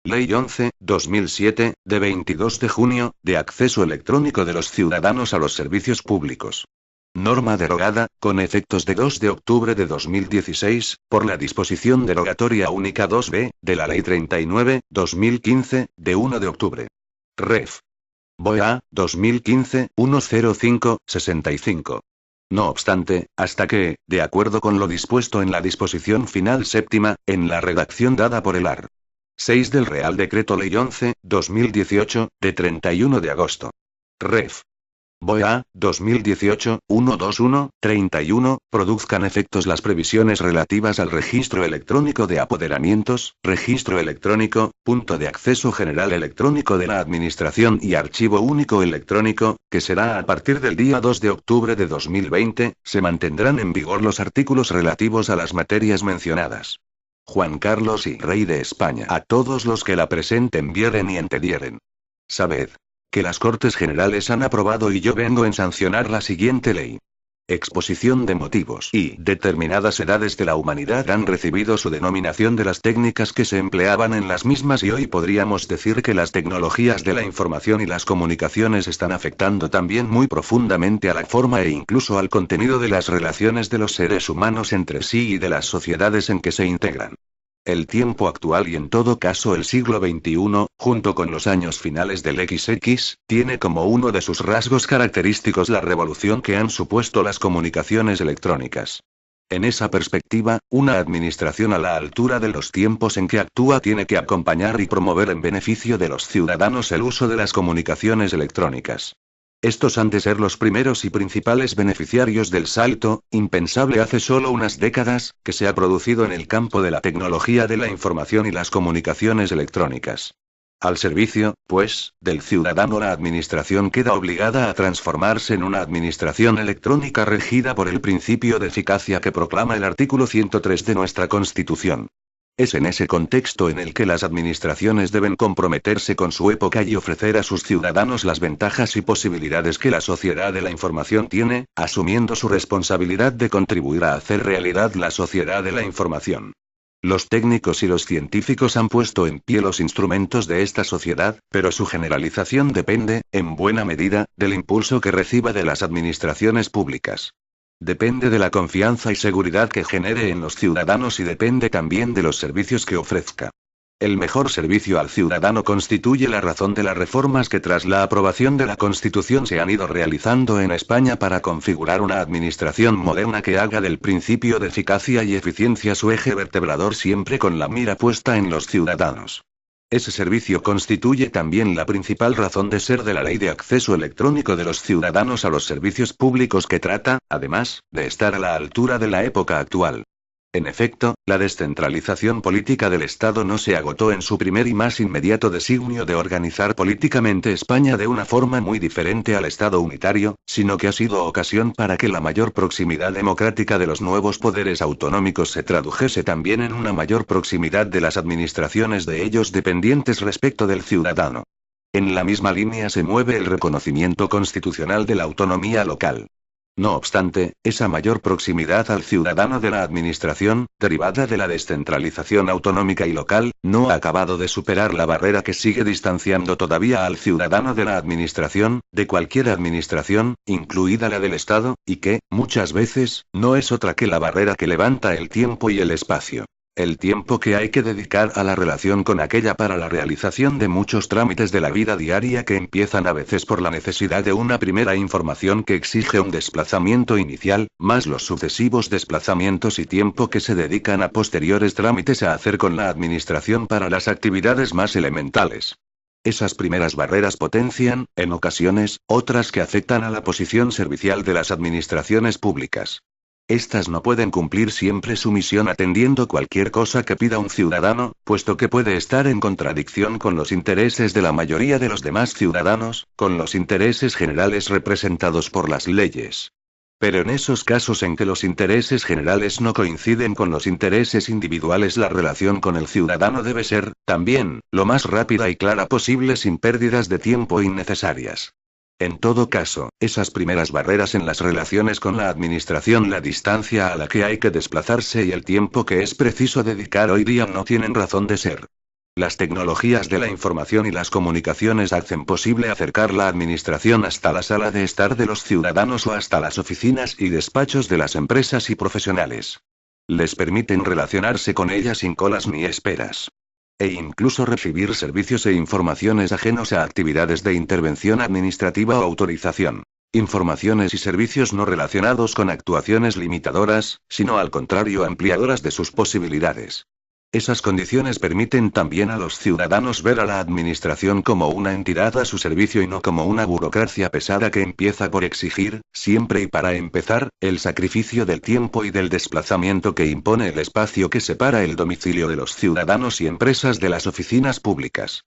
Ley 11/2007, de 22 de junio, de acceso electrónico de los ciudadanos a los servicios públicos. Norma derogada, con efectos de 2 de octubre de 2016, por la disposición derogatoria única 2b, de la Ley 39/2015, de 1 de octubre. Ref. BOE 2015-105-65. No obstante, hasta que, de acuerdo con lo dispuesto en la disposición final séptima, en la redacción dada por el art. 6 del Real Decreto Ley 11/2018, de 31 de agosto. Ref. BOE 2018-121-31, produzcan efectos las previsiones relativas al registro electrónico de apoderamientos, registro electrónico, punto de acceso general electrónico de la Administración y archivo único electrónico, que será a partir del día 2 de octubre de 2020, se mantendrán en vigor los artículos relativos a las materias mencionadas. Juan Carlos y Rey de España. A todos los que la presenten vieren y entendieren. Sabed que las Cortes Generales han aprobado y yo vengo en sancionar la siguiente ley. Exposición de motivos. Y determinadas edades de la humanidad han recibido su denominación de las técnicas que se empleaban en las mismas y hoy podríamos decir que las tecnologías de la información y las comunicaciones están afectando también muy profundamente a la forma e incluso al contenido de las relaciones de los seres humanos entre sí y de las sociedades en que se integran. El tiempo actual y en todo caso el siglo XXI, junto con los años finales del XX, tiene como uno de sus rasgos característicos la revolución que han supuesto las comunicaciones electrónicas. En esa perspectiva, una administración a la altura de los tiempos en que actúa tiene que acompañar y promover en beneficio de los ciudadanos el uso de las comunicaciones electrónicas. Estos han de ser los primeros y principales beneficiarios del salto, impensable hace solo unas décadas, que se ha producido en el campo de la tecnología de la información y las comunicaciones electrónicas. Al servicio, pues, del ciudadano la administración queda obligada a transformarse en una administración electrónica regida por el principio de eficacia que proclama el artículo 103 de nuestra Constitución. Es en ese contexto en el que las administraciones deben comprometerse con su época y ofrecer a sus ciudadanos las ventajas y posibilidades que la sociedad de la información tiene, asumiendo su responsabilidad de contribuir a hacer realidad la sociedad de la información. Los técnicos y los científicos han puesto en pie los instrumentos de esta sociedad, pero su generalización depende, en buena medida, del impulso que reciba de las administraciones públicas. Depende de la confianza y seguridad que genere en los ciudadanos y depende también de los servicios que ofrezca. El mejor servicio al ciudadano constituye la razón de las reformas que tras la aprobación de la Constitución se han ido realizando en España para configurar una administración moderna que haga del principio de eficacia y eficiencia su eje vertebrador siempre con la mira puesta en los ciudadanos. Ese servicio constituye también la principal razón de ser de la Ley de Acceso Electrónico de los Ciudadanos a los Servicios Públicos que trata, además, de estar a la altura de la época actual. En efecto, la descentralización política del Estado no se agotó en su primer y más inmediato designio de organizar políticamente España de una forma muy diferente al Estado unitario, sino que ha sido ocasión para que la mayor proximidad democrática de los nuevos poderes autonómicos se tradujese también en una mayor proximidad de las administraciones de ellos dependientes respecto del ciudadano. En la misma línea se mueve el reconocimiento constitucional de la autonomía local. No obstante, esa mayor proximidad al ciudadano de la administración, derivada de la descentralización autonómica y local, no ha acabado de superar la barrera que sigue distanciando todavía al ciudadano de la administración, de cualquier administración, incluida la del Estado, y que, muchas veces, no es otra que la barrera que levanta el tiempo y el espacio. El tiempo que hay que dedicar a la relación con aquella para la realización de muchos trámites de la vida diaria que empiezan a veces por la necesidad de una primera información que exige un desplazamiento inicial, más los sucesivos desplazamientos y tiempo que se dedican a posteriores trámites a hacer con la administración para las actividades más elementales. Esas primeras barreras potencian, en ocasiones, otras que afectan a la posición servicial de las administraciones públicas. Estas no pueden cumplir siempre su misión atendiendo cualquier cosa que pida un ciudadano, puesto que puede estar en contradicción con los intereses de la mayoría de los demás ciudadanos, con los intereses generales representados por las leyes. Pero en esos casos en que los intereses generales no coinciden con los intereses individuales, la relación con el ciudadano debe ser, también, lo más rápida y clara posible sin pérdidas de tiempo innecesarias. En todo caso, esas primeras barreras en las relaciones con la administración, la distancia a la que hay que desplazarse y el tiempo que es preciso dedicar hoy día no tienen razón de ser. Las tecnologías de la información y las comunicaciones hacen posible acercar la administración hasta la sala de estar de los ciudadanos o hasta las oficinas y despachos de las empresas y profesionales. Les permiten relacionarse con ella sin colas ni esperas. E incluso recibir servicios e informaciones ajenos a actividades de intervención administrativa o autorización. Informaciones y servicios no relacionados con actuaciones limitadoras, sino al contrario ampliadoras de sus posibilidades. Esas condiciones permiten también a los ciudadanos ver a la administración como una entidad a su servicio y no como una burocracia pesada que empieza por exigir, siempre y para empezar, el sacrificio del tiempo y del desplazamiento que impone el espacio que separa el domicilio de los ciudadanos y empresas de las oficinas públicas.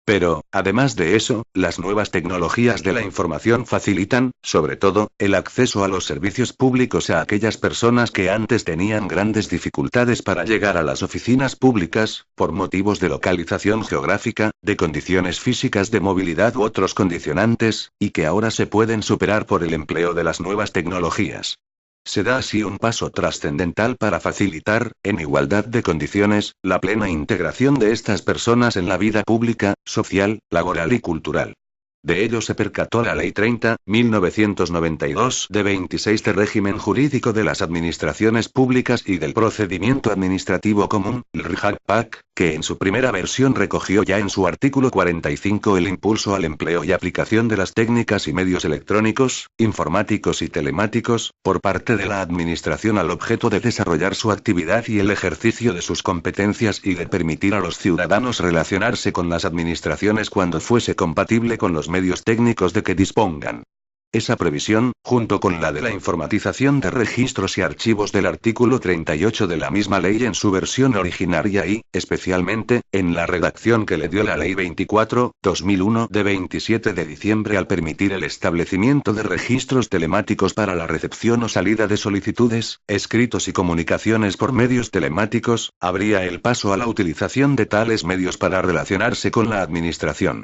Pero, además de eso, las nuevas tecnologías de la información facilitan, sobre todo, el acceso a los servicios públicos a aquellas personas que antes tenían grandes dificultades para llegar a las oficinas públicas, por motivos de localización geográfica, de condiciones físicas de movilidad u otros condicionantes, y que ahora se pueden superar por el empleo de las nuevas tecnologías. Se da así un paso trascendental para facilitar, en igualdad de condiciones, la plena integración de estas personas en la vida pública, social, laboral y cultural. De ello se percató la Ley 30/1992 de 26 de régimen jurídico de las administraciones públicas y del procedimiento administrativo común, el RIJAC-PAC, que en su primera versión recogió ya en su artículo 45 el impulso al empleo y aplicación de las técnicas y medios electrónicos, informáticos y telemáticos, por parte de la administración al objeto de desarrollar su actividad y el ejercicio de sus competencias y de permitir a los ciudadanos relacionarse con las administraciones cuando fuese compatible con los medios técnicos de que dispongan. Esa previsión, junto con la de la informatización de registros y archivos del artículo 38 de la misma ley en su versión originaria y, especialmente, en la redacción que le dio la Ley 24/2001 de 27 de diciembre al permitir el establecimiento de registros telemáticos para la recepción o salida de solicitudes, escritos y comunicaciones por medios telemáticos, abría el paso a la utilización de tales medios para relacionarse con la administración.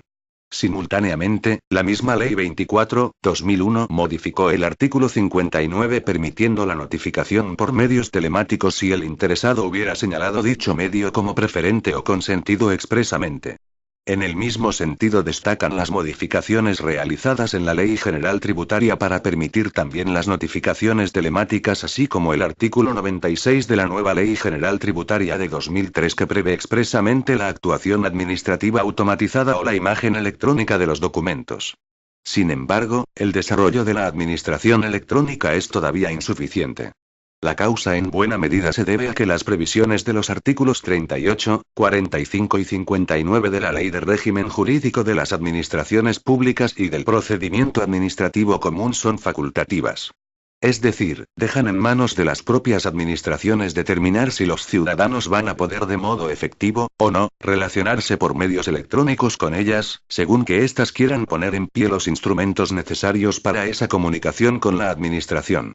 Simultáneamente, la misma Ley 24/2001 modificó el artículo 59 permitiendo la notificación por medios telemáticos si el interesado hubiera señalado dicho medio como preferente o consentido expresamente. En el mismo sentido destacan las modificaciones realizadas en la Ley General Tributaria para permitir también las notificaciones telemáticas, así como el artículo 96 de la nueva Ley General Tributaria de 2003 que prevé expresamente la actuación administrativa automatizada o la imagen electrónica de los documentos. Sin embargo, el desarrollo de la administración electrónica es todavía insuficiente. La causa en buena medida se debe a que las previsiones de los artículos 38, 45 y 59 de la Ley de Régimen Jurídico de las Administraciones Públicas y del Procedimiento Administrativo Común son facultativas. Es decir, dejan en manos de las propias administraciones determinar si los ciudadanos van a poder de modo efectivo, o no, relacionarse por medios electrónicos con ellas, según que éstas quieran poner en pie los instrumentos necesarios para esa comunicación con la administración.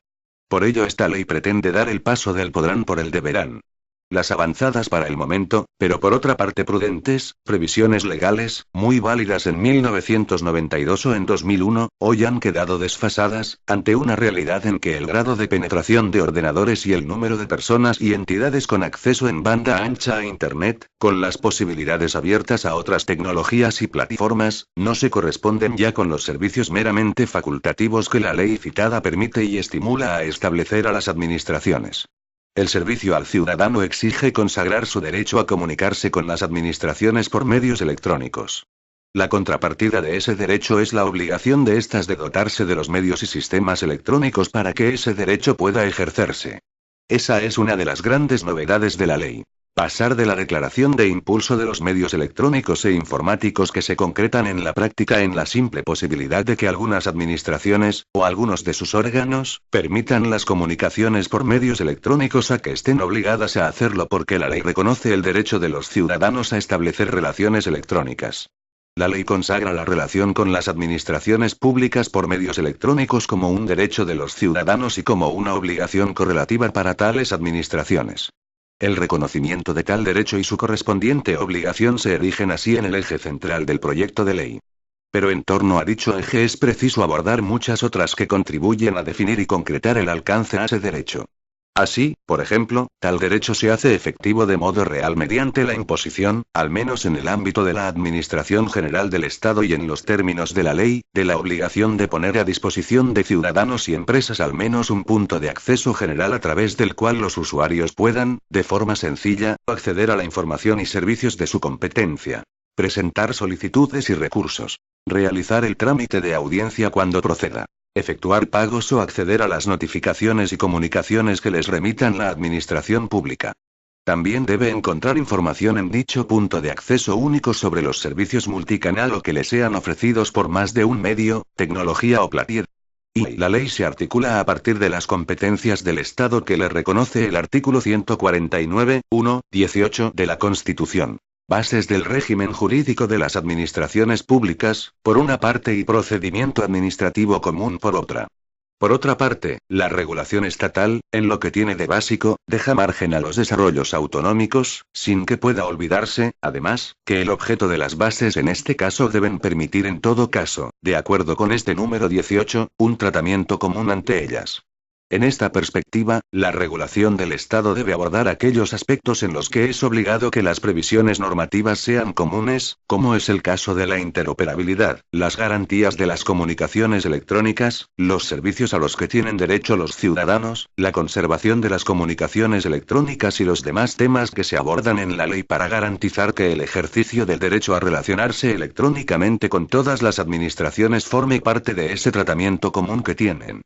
Por ello esta ley pretende dar el paso del podrán por el deberán. Las avanzadas para el momento, pero por otra parte prudentes, previsiones legales, muy válidas en 1992 o en 2001, hoy han quedado desfasadas, ante una realidad en que el grado de penetración de ordenadores y el número de personas y entidades con acceso en banda ancha a Internet, con las posibilidades abiertas a otras tecnologías y plataformas, no se corresponden ya con los servicios meramente facultativos que la ley citada permite y estimula a establecer a las administraciones. El servicio al ciudadano exige consagrar su derecho a comunicarse con las administraciones por medios electrónicos. La contrapartida de ese derecho es la obligación de éstas de dotarse de los medios y sistemas electrónicos para que ese derecho pueda ejercerse. Esa es una de las grandes novedades de la ley. Pasar de la declaración de impulso de los medios electrónicos e informáticos que se concretan en la práctica en la simple posibilidad de que algunas administraciones, o algunos de sus órganos, permitan las comunicaciones por medios electrónicos a que estén obligadas a hacerlo porque la ley reconoce el derecho de los ciudadanos a establecer relaciones electrónicas. La ley consagra la relación con las administraciones públicas por medios electrónicos como un derecho de los ciudadanos y como una obligación correlativa para tales administraciones. El reconocimiento de tal derecho y su correspondiente obligación se erigen así en el eje central del proyecto de ley. Pero en torno a dicho eje es preciso abordar muchas otras que contribuyen a definir y concretar el alcance a ese derecho. Así, por ejemplo, tal derecho se hace efectivo de modo real mediante la imposición, al menos en el ámbito de la Administración General del Estado y en los términos de la ley, de la obligación de poner a disposición de ciudadanos y empresas al menos un punto de acceso general a través del cual los usuarios puedan, de forma sencilla, acceder a la información y servicios de su competencia. Presentar solicitudes y recursos. Realizar el trámite de audiencia cuando proceda. Efectuar pagos o acceder a las notificaciones y comunicaciones que les remitan la administración pública. También debe encontrar información en dicho punto de acceso único sobre los servicios multicanal o que le sean ofrecidos por más de un medio, tecnología o platier. Y la ley se articula a partir de las competencias del Estado que le reconoce el artículo 149, 1, 18 de la Constitución. Bases del régimen jurídico de las administraciones públicas, por una parte, y procedimiento administrativo común por otra. Por otra parte, la regulación estatal, en lo que tiene de básico, deja margen a los desarrollos autonómicos, sin que pueda olvidarse, además, que el objeto de las bases en este caso deben permitir en todo caso, de acuerdo con este número 18, un tratamiento común ante ellas. En esta perspectiva, la regulación del Estado debe abordar aquellos aspectos en los que es obligado que las previsiones normativas sean comunes, como es el caso de la interoperabilidad, las garantías de las comunicaciones electrónicas, los servicios a los que tienen derecho los ciudadanos, la conservación de las comunicaciones electrónicas y los demás temas que se abordan en la ley para garantizar que el ejercicio del derecho a relacionarse electrónicamente con todas las administraciones forme parte de ese tratamiento común que tienen.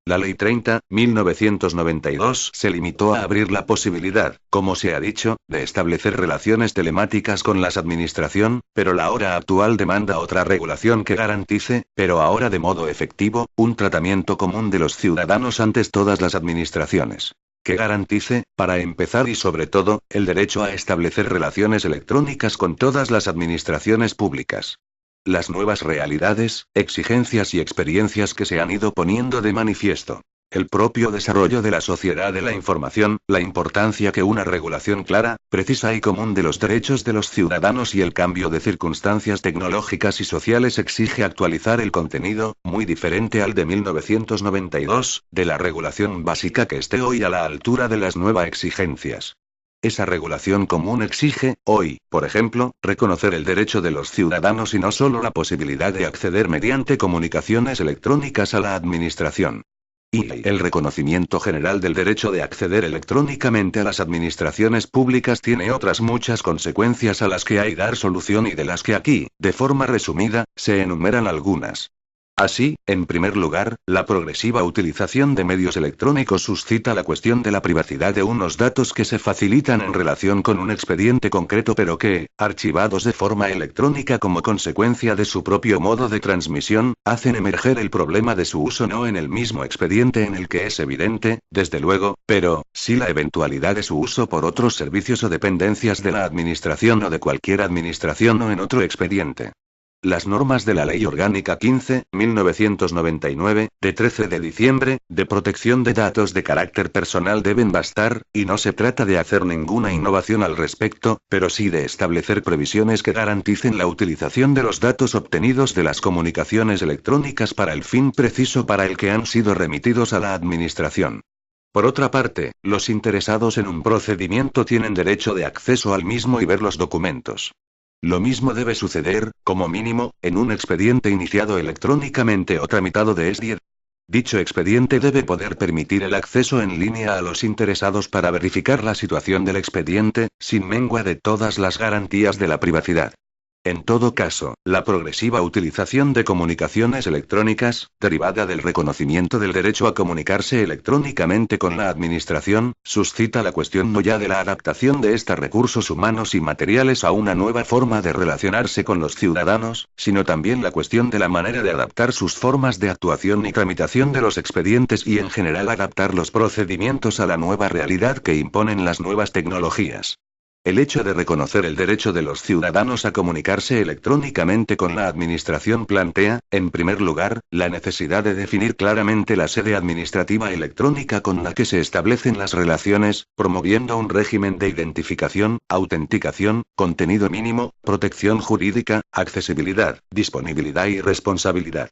La Ley 30, 1992 se limitó a abrir la posibilidad, como se ha dicho, de establecer relaciones telemáticas con las administración, pero la hora actual demanda otra regulación que garantice, pero ahora de modo efectivo, un tratamiento común de los ciudadanos ante todas las administraciones. Que garantice, para empezar y sobre todo, el derecho a establecer relaciones electrónicas con todas las administraciones públicas. Las nuevas realidades, exigencias y experiencias que se han ido poniendo de manifiesto. El propio desarrollo de la sociedad de la información, la importancia que una regulación clara, precisa y común de los derechos de los ciudadanos y el cambio de circunstancias tecnológicas y sociales exige actualizar el contenido, muy diferente al de 1992, de la regulación básica que esté hoy a la altura de las nuevas exigencias. Esa regulación común exige, hoy, por ejemplo, reconocer el derecho de los ciudadanos y no solo la posibilidad de acceder mediante comunicaciones electrónicas a la administración. Y el reconocimiento general del derecho de acceder electrónicamente a las administraciones públicas tiene otras muchas consecuencias a las que hay que dar solución y de las que aquí, de forma resumida, se enumeran algunas. Así, en primer lugar, la progresiva utilización de medios electrónicos suscita la cuestión de la privacidad de unos datos que se facilitan en relación con un expediente concreto pero que, archivados de forma electrónica como consecuencia de su propio modo de transmisión, hacen emerger el problema de su uso no en el mismo expediente en el que es evidente, desde luego, pero, sí la eventualidad de su uso por otros servicios o dependencias de la administración o de cualquier administración o en otro expediente. Las normas de la Ley Orgánica 15, 1999, de 13 de diciembre, de protección de datos de carácter personal deben bastar, y no se trata de hacer ninguna innovación al respecto, pero sí de establecer previsiones que garanticen la utilización de los datos obtenidos de las comunicaciones electrónicas para el fin preciso para el que han sido remitidos a la Administración. Por otra parte, los interesados en un procedimiento tienen derecho de acceso al mismo y ver los documentos. Lo mismo debe suceder, como mínimo, en un expediente iniciado electrónicamente o tramitado de ES10. Dicho expediente debe poder permitir el acceso en línea a los interesados para verificar la situación del expediente, sin mengua de todas las garantías de la privacidad. En todo caso, la progresiva utilización de comunicaciones electrónicas, derivada del reconocimiento del derecho a comunicarse electrónicamente con la Administración, suscita la cuestión no ya de la adaptación de estos recursos humanos y materiales a una nueva forma de relacionarse con los ciudadanos, sino también la cuestión de la manera de adaptar sus formas de actuación y tramitación de los expedientes y en general adaptar los procedimientos a la nueva realidad que imponen las nuevas tecnologías. El hecho de reconocer el derecho de los ciudadanos a comunicarse electrónicamente con la Administración plantea, en primer lugar, la necesidad de definir claramente la sede administrativa electrónica con la que se establecen las relaciones, promoviendo un régimen de identificación, autenticación, contenido mínimo, protección jurídica, accesibilidad, disponibilidad y responsabilidad.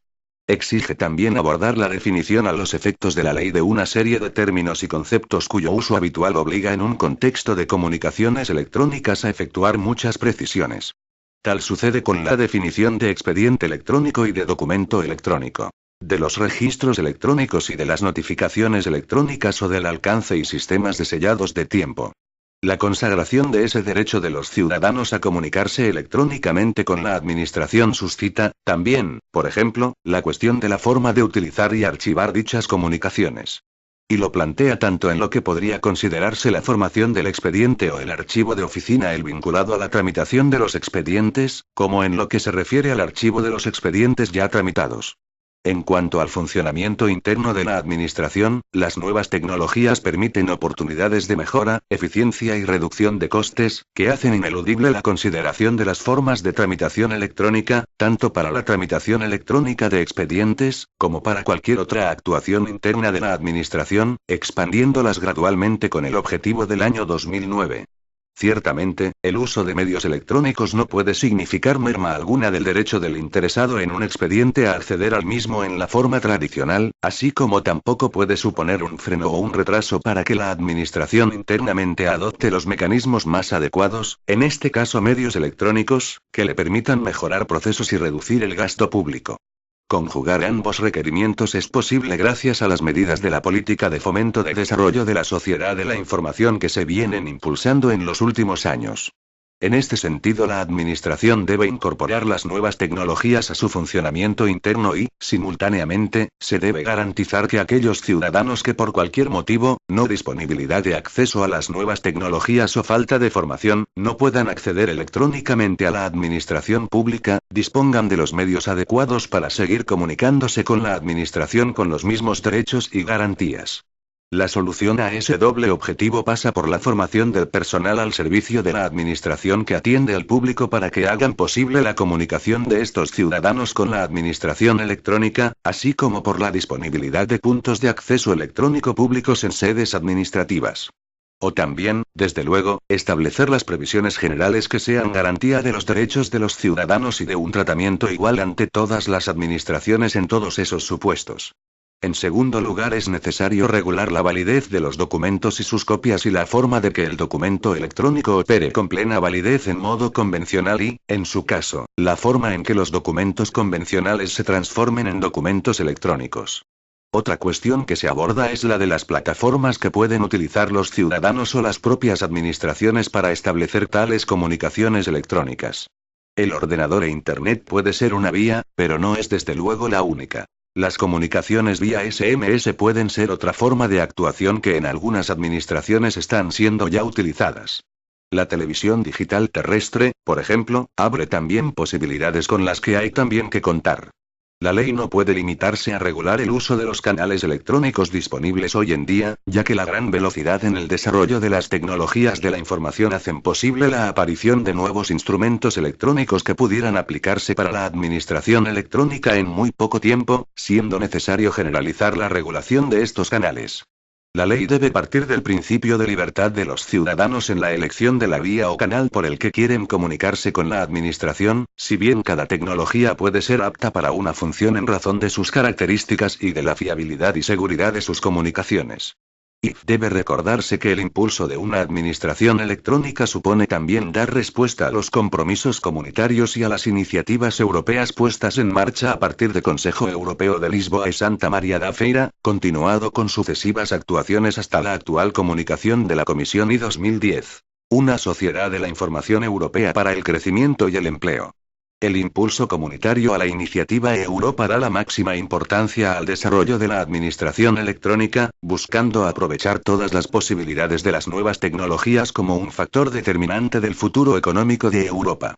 Exige también abordar la definición a los efectos de la ley de una serie de términos y conceptos cuyo uso habitual obliga en un contexto de comunicaciones electrónicas a efectuar muchas precisiones. Tal sucede con la definición de expediente electrónico y de documento electrónico, de los registros electrónicos y de las notificaciones electrónicas o del alcance y sistemas de sellados de tiempo. La consagración de ese derecho de los ciudadanos a comunicarse electrónicamente con la administración suscita, también, por ejemplo, la cuestión de la forma de utilizar y archivar dichas comunicaciones. Y lo plantea tanto en lo que podría considerarse la formación del expediente o el archivo de oficina el vinculado a la tramitación de los expedientes, como en lo que se refiere al archivo de los expedientes ya tramitados. En cuanto al funcionamiento interno de la administración, las nuevas tecnologías permiten oportunidades de mejora, eficiencia y reducción de costes, que hacen ineludible la consideración de las formas de tramitación electrónica, tanto para la tramitación electrónica de expedientes, como para cualquier otra actuación interna de la administración, expandiéndolas gradualmente con el objetivo del año 2009. Ciertamente, el uso de medios electrónicos no puede significar merma alguna del derecho del interesado en un expediente a acceder al mismo en la forma tradicional, así como tampoco puede suponer un freno o un retraso para que la administración internamente adopte los mecanismos más adecuados, en este caso medios electrónicos, que le permitan mejorar procesos y reducir el gasto público. Conjugar ambos requerimientos es posible gracias a las medidas de la política de fomento de desarrollo de la sociedad de la información que se vienen impulsando en los últimos años. En este sentido, la Administración debe incorporar las nuevas tecnologías a su funcionamiento interno y, simultáneamente, se debe garantizar que aquellos ciudadanos que por cualquier motivo, no disponibilidad de acceso a las nuevas tecnologías o falta de formación, no puedan acceder electrónicamente a la Administración pública, dispongan de los medios adecuados para seguir comunicándose con la Administración con los mismos derechos y garantías. La solución a ese doble objetivo pasa por la formación del personal al servicio de la administración que atiende al público para que hagan posible la comunicación de estos ciudadanos con la administración electrónica, así como por la disponibilidad de puntos de acceso electrónico públicos en sedes administrativas. O también, desde luego, establecer las previsiones generales que sean garantía de los derechos de los ciudadanos y de un tratamiento igual ante todas las administraciones en todos esos supuestos. En segundo lugar, es necesario regular la validez de los documentos y sus copias y la forma de que el documento electrónico opere con plena validez en modo convencional y, en su caso, la forma en que los documentos convencionales se transformen en documentos electrónicos. Otra cuestión que se aborda es la de las plataformas que pueden utilizar los ciudadanos o las propias administraciones para establecer tales comunicaciones electrónicas. El ordenador e Internet puede ser una vía, pero no es desde luego la única. Las comunicaciones vía SMS pueden ser otra forma de actuación que en algunas administraciones están siendo ya utilizadas. La televisión digital terrestre, por ejemplo, abre también posibilidades con las que hay también que contar. La ley no puede limitarse a regular el uso de los canales electrónicos disponibles hoy en día, ya que la gran velocidad en el desarrollo de las tecnologías de la información hacen posible la aparición de nuevos instrumentos electrónicos que pudieran aplicarse para la administración electrónica en muy poco tiempo, siendo necesario generalizar la regulación de estos canales. La ley debe partir del principio de libertad de los ciudadanos en la elección de la vía o canal por el que quieren comunicarse con la administración, si bien cada tecnología puede ser apta para una función en razón de sus características y de la fiabilidad y seguridad de sus comunicaciones. Y debe recordarse que el impulso de una administración electrónica supone también dar respuesta a los compromisos comunitarios y a las iniciativas europeas puestas en marcha a partir del Consejo Europeo de Lisboa y Santa María da Feira, continuado con sucesivas actuaciones hasta la actual comunicación de la Comisión y 2010. Una sociedad de la información europea para el crecimiento y el empleo. El impulso comunitario a la iniciativa Europa da la máxima importancia al desarrollo de la administración electrónica, buscando aprovechar todas las posibilidades de las nuevas tecnologías como un factor determinante del futuro económico de Europa.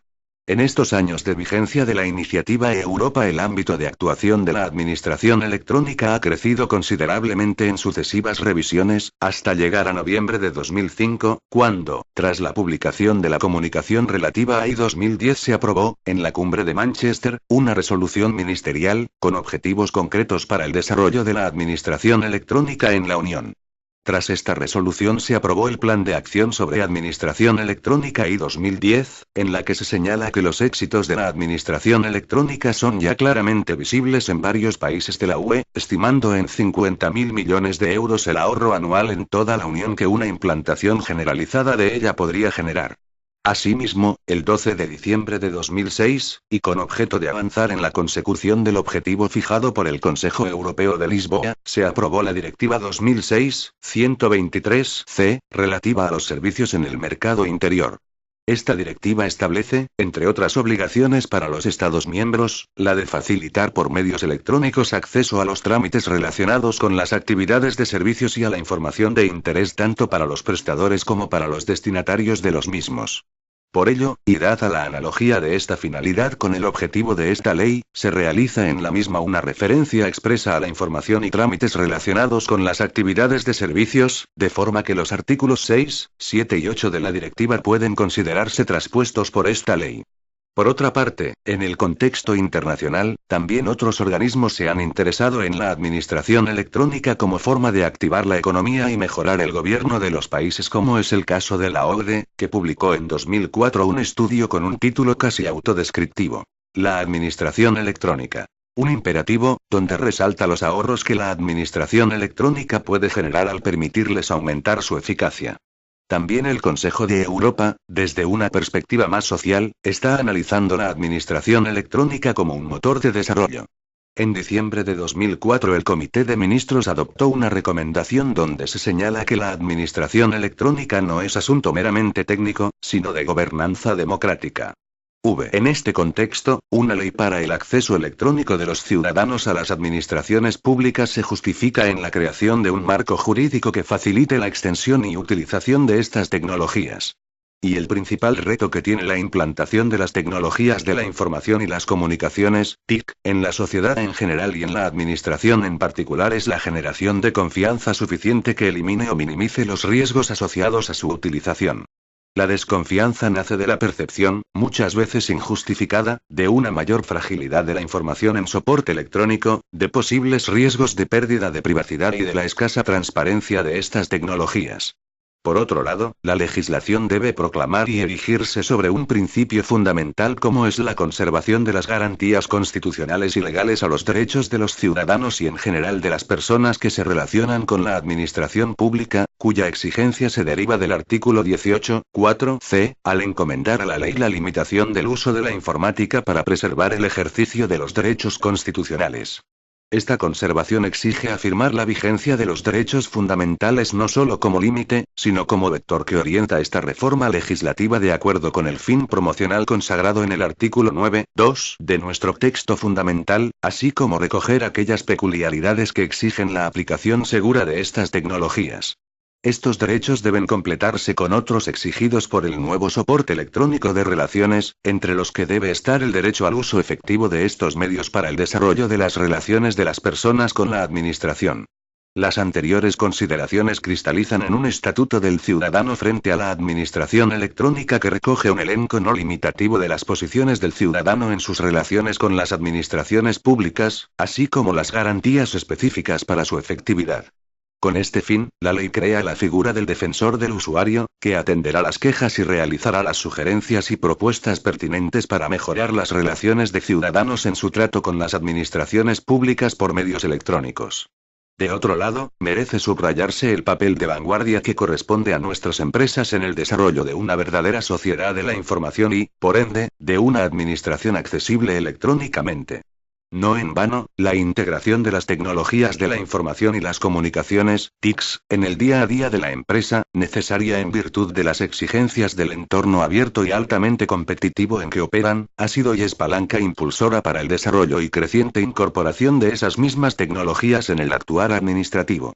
En estos años de vigencia de la iniciativa Europa, el ámbito de actuación de la administración electrónica ha crecido considerablemente en sucesivas revisiones, hasta llegar a noviembre de 2005, cuando, tras la publicación de la comunicación relativa a I-2010, se aprobó, en la cumbre de Manchester, una resolución ministerial, con objetivos concretos para el desarrollo de la administración electrónica en la Unión. Tras esta resolución se aprobó el Plan de Acción sobre Administración Electrónica I 2010, en la que se señala que los éxitos de la administración electrónica son ya claramente visibles en varios países de la UE, estimando en 50.000 millones de euros el ahorro anual en toda la Unión que una implantación generalizada de ella podría generar. Asimismo, el 12 de diciembre de 2006, y con objeto de avanzar en la consecución del objetivo fijado por el Consejo Europeo de Lisboa, se aprobó la Directiva 2006/123/C, relativa a los servicios en el mercado interior. Esta directiva establece, entre otras obligaciones para los Estados miembros, la de facilitar por medios electrónicos acceso a los trámites relacionados con las actividades de servicios y a la información de interés tanto para los prestadores como para los destinatarios de los mismos. Por ello, y dada la analogía de esta finalidad con el objetivo de esta ley, se realiza en la misma una referencia expresa a la información y trámites relacionados con las actividades de servicios, de forma que los artículos 6, 7 y 8 de la directiva pueden considerarse traspuestos por esta ley. Por otra parte, en el contexto internacional, también otros organismos se han interesado en la administración electrónica como forma de activar la economía y mejorar el gobierno de los países, como es el caso de la OCDE, que publicó en 2004 un estudio con un título casi autodescriptivo: La administración electrónica. Un imperativo, donde resalta los ahorros que la administración electrónica puede generar al permitirles aumentar su eficacia. También el Consejo de Europa, desde una perspectiva más social, está analizando la administración electrónica como un motor de desarrollo. En diciembre de 2004 el Comité de Ministros adoptó una recomendación donde se señala que la administración electrónica no es asunto meramente técnico, sino de gobernanza democrática. En este contexto, una ley para el acceso electrónico de los ciudadanos a las administraciones públicas se justifica en la creación de un marco jurídico que facilite la extensión y utilización de estas tecnologías. Y el principal reto que tiene la implantación de las tecnologías de la información y las comunicaciones, TIC, en la sociedad en general y en la administración en particular es la generación de confianza suficiente que elimine o minimice los riesgos asociados a su utilización. La desconfianza nace de la percepción, muchas veces injustificada, de una mayor fragilidad de la información en soporte electrónico, de posibles riesgos de pérdida de privacidad y de la escasa transparencia de estas tecnologías. Por otro lado, la legislación debe proclamar y erigirse sobre un principio fundamental como es la conservación de las garantías constitucionales y legales a los derechos de los ciudadanos y en general de las personas que se relacionan con la administración pública, cuya exigencia se deriva del artículo 18.4c, al encomendar a la ley la limitación del uso de la informática para preservar el ejercicio de los derechos constitucionales. Esta conservación exige afirmar la vigencia de los derechos fundamentales no solo como límite, sino como vector que orienta esta reforma legislativa de acuerdo con el fin promocional consagrado en el artículo 9.2 de nuestro texto fundamental, así como recoger aquellas peculiaridades que exigen la aplicación segura de estas tecnologías. Estos derechos deben completarse con otros exigidos por el nuevo soporte electrónico de relaciones, entre los que debe estar el derecho al uso efectivo de estos medios para el desarrollo de las relaciones de las personas con la administración. Las anteriores consideraciones cristalizan en un estatuto del ciudadano frente a la administración electrónica que recoge un elenco no limitativo de las posiciones del ciudadano en sus relaciones con las administraciones públicas, así como las garantías específicas para su efectividad. Con este fin, la ley crea la figura del defensor del usuario, que atenderá las quejas y realizará las sugerencias y propuestas pertinentes para mejorar las relaciones de ciudadanos en su trato con las administraciones públicas por medios electrónicos. De otro lado, merece subrayarse el papel de vanguardia que corresponde a nuestras empresas en el desarrollo de una verdadera sociedad de la información y, por ende, de una administración accesible electrónicamente. No en vano, la integración de las tecnologías de la información y las comunicaciones, TICs, en el día a día de la empresa, necesaria en virtud de las exigencias del entorno abierto y altamente competitivo en que operan, ha sido y es palanca impulsora para el desarrollo y creciente incorporación de esas mismas tecnologías en el actuar administrativo.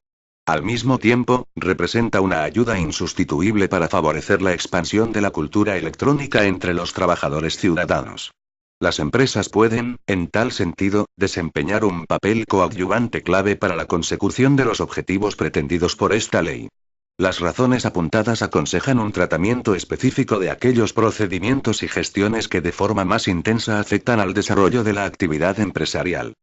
Al mismo tiempo, representa una ayuda insustituible para favorecer la expansión de la cultura electrónica entre los trabajadores ciudadanos. Las empresas pueden, en tal sentido, desempeñar un papel coadyuvante clave para la consecución de los objetivos pretendidos por esta ley. Las razones apuntadas aconsejan un tratamiento específico de aquellos procedimientos y gestiones que de forma más intensa afectan al desarrollo de la actividad empresarial.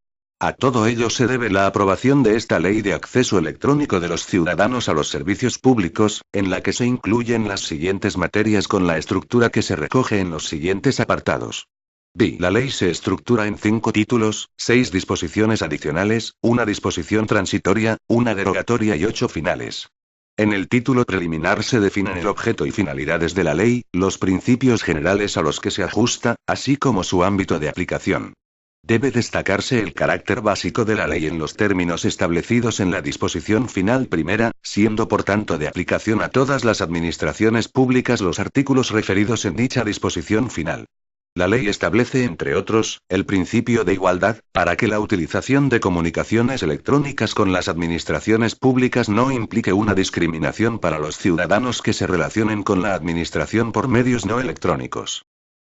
A todo ello se debe la aprobación de esta Ley de Acceso Electrónico de los Ciudadanos a los Servicios Públicos, en la que se incluyen las siguientes materias con la estructura que se recoge en los siguientes apartados. La ley se estructura en 5 títulos, 6 disposiciones adicionales, una disposición transitoria, una derogatoria y 8 finales. En el título preliminar se definen el objeto y finalidades de la ley, los principios generales a los que se ajusta, así como su ámbito de aplicación. Debe destacarse el carácter básico de la ley en los términos establecidos en la disposición final primera, siendo por tanto de aplicación a todas las administraciones públicas los artículos referidos en dicha disposición final. La ley establece, entre otros, el principio de igualdad, para que la utilización de comunicaciones electrónicas con las administraciones públicas no implique una discriminación para los ciudadanos que se relacionen con la administración por medios no electrónicos.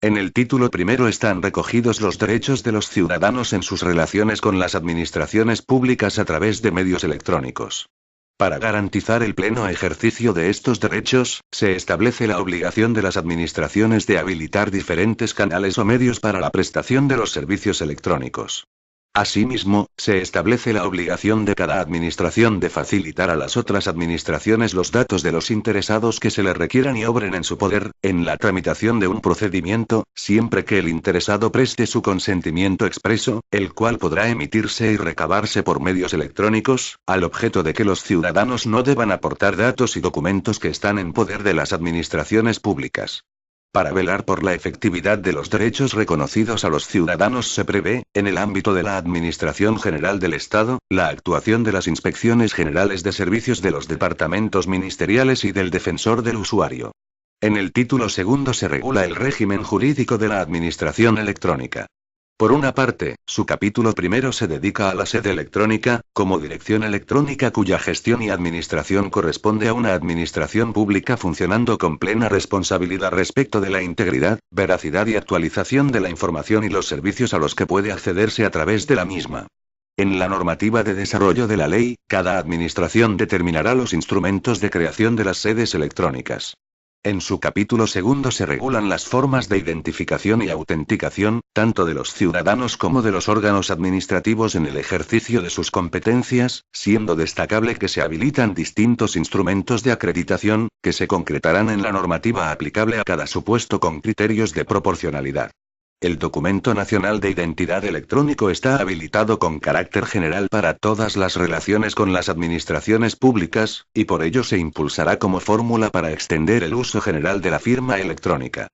En el título primero están recogidos los derechos de los ciudadanos en sus relaciones con las administraciones públicas a través de medios electrónicos. Para garantizar el pleno ejercicio de estos derechos, se establece la obligación de las administraciones de habilitar diferentes canales o medios para la prestación de los servicios electrónicos. Asimismo, se establece la obligación de cada administración de facilitar a las otras administraciones los datos de los interesados que se le requieran y obren en su poder, en la tramitación de un procedimiento, siempre que el interesado preste su consentimiento expreso, el cual podrá emitirse y recabarse por medios electrónicos, al objeto de que los ciudadanos no deban aportar datos y documentos que están en poder de las administraciones públicas. Para velar por la efectividad de los derechos reconocidos a los ciudadanos se prevé, en el ámbito de la Administración General del Estado, la actuación de las Inspecciones Generales de Servicios de los departamentos ministeriales y del Defensor del Usuario. En el título segundo se regula el régimen jurídico de la Administración Electrónica. Por una parte, su capítulo primero se dedica a la sede electrónica, como dirección electrónica cuya gestión y administración corresponde a una administración pública funcionando con plena responsabilidad respecto de la integridad, veracidad y actualización de la información y los servicios a los que puede accederse a través de la misma. En la normativa de desarrollo de la ley, cada administración determinará los instrumentos de creación de las sedes electrónicas. En su capítulo segundo se regulan las formas de identificación y autenticación, tanto de los ciudadanos como de los órganos administrativos en el ejercicio de sus competencias, siendo destacable que se habilitan distintos instrumentos de acreditación, que se concretarán en la normativa aplicable a cada supuesto con criterios de proporcionalidad. El Documento Nacional de Identidad Electrónico está habilitado con carácter general para todas las relaciones con las administraciones públicas, y por ello se impulsará como fórmula para extender el uso general de la firma electrónica.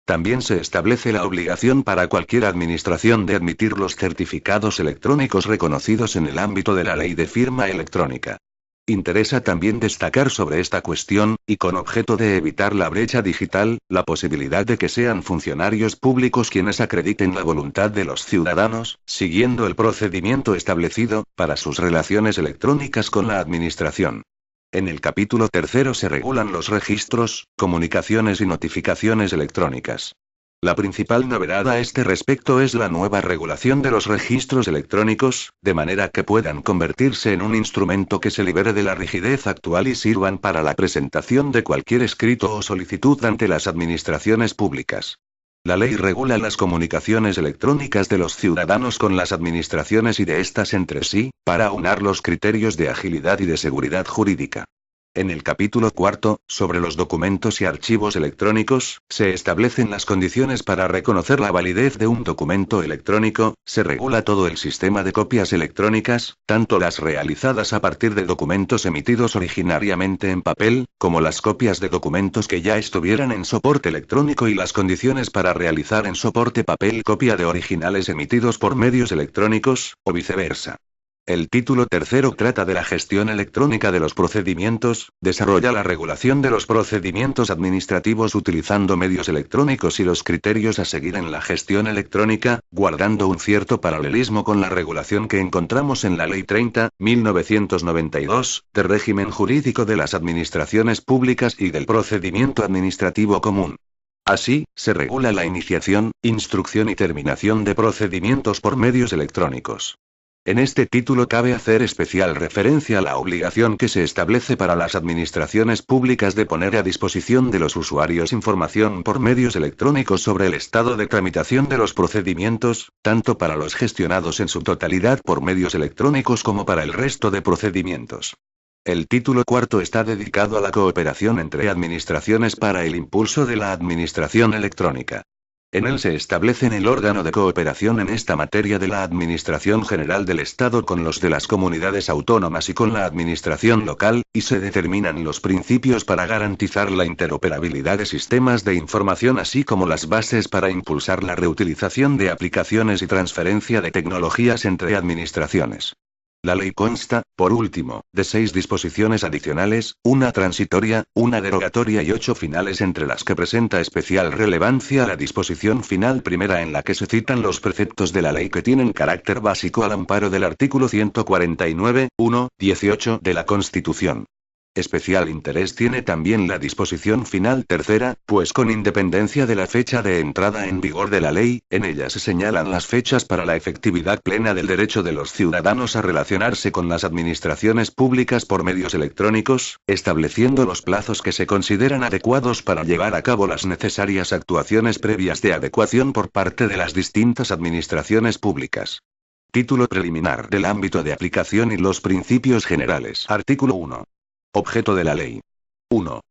También se establece la obligación para cualquier administración de admitir los certificados electrónicos reconocidos en el ámbito de la Ley de Firma Electrónica. Interesa también destacar sobre esta cuestión, y con objeto de evitar la brecha digital, la posibilidad de que sean funcionarios públicos quienes acrediten la voluntad de los ciudadanos, siguiendo el procedimiento establecido, para sus relaciones electrónicas con la Administración. En el capítulo tercero se regulan los registros, comunicaciones y notificaciones electrónicas. La principal novedad a este respecto es la nueva regulación de los registros electrónicos, de manera que puedan convertirse en un instrumento que se libere de la rigidez actual y sirvan para la presentación de cualquier escrito o solicitud ante las administraciones públicas. La ley regula las comunicaciones electrónicas de los ciudadanos con las administraciones y de estas entre sí, para aunar los criterios de agilidad y de seguridad jurídica. En el capítulo cuarto, sobre los documentos y archivos electrónicos, se establecen las condiciones para reconocer la validez de un documento electrónico, se regula todo el sistema de copias electrónicas, tanto las realizadas a partir de documentos emitidos originariamente en papel, como las copias de documentos que ya estuvieran en soporte electrónico y las condiciones para realizar en soporte papel copia de originales emitidos por medios electrónicos, o viceversa. El título tercero trata de la gestión electrónica de los procedimientos, desarrolla la regulación de los procedimientos administrativos utilizando medios electrónicos y los criterios a seguir en la gestión electrónica, guardando un cierto paralelismo con la regulación que encontramos en la Ley 30/1992, de régimen jurídico de las administraciones públicas y del procedimiento administrativo común. Así, se regula la iniciación, instrucción y terminación de procedimientos por medios electrónicos. En este título cabe hacer especial referencia a la obligación que se establece para las administraciones públicas de poner a disposición de los usuarios información por medios electrónicos sobre el estado de tramitación de los procedimientos, tanto para los gestionados en su totalidad por medios electrónicos como para el resto de procedimientos. El título cuarto está dedicado a la cooperación entre administraciones para el impulso de la administración electrónica. En él se establecen el órgano de cooperación en esta materia de la Administración General del Estado con los de las comunidades autónomas y con la Administración local, y se determinan los principios para garantizar la interoperabilidad de sistemas de información así como las bases para impulsar la reutilización de aplicaciones y transferencia de tecnologías entre administraciones. La ley consta, por último, de 6 disposiciones adicionales, una transitoria, una derogatoria y 8 finales, entre las que presenta especial relevancia la disposición final primera en la que se citan los preceptos de la ley que tienen carácter básico al amparo del artículo 149, 1, 18 de la Constitución. Especial interés tiene también la disposición final tercera, pues con independencia de la fecha de entrada en vigor de la ley, en ella se señalan las fechas para la efectividad plena del derecho de los ciudadanos a relacionarse con las administraciones públicas por medios electrónicos, estableciendo los plazos que se consideran adecuados para llevar a cabo las necesarias actuaciones previas de adecuación por parte de las distintas administraciones públicas. Título preliminar del ámbito de aplicación y los principios generales. Artículo 1. Objeto de la ley. 1.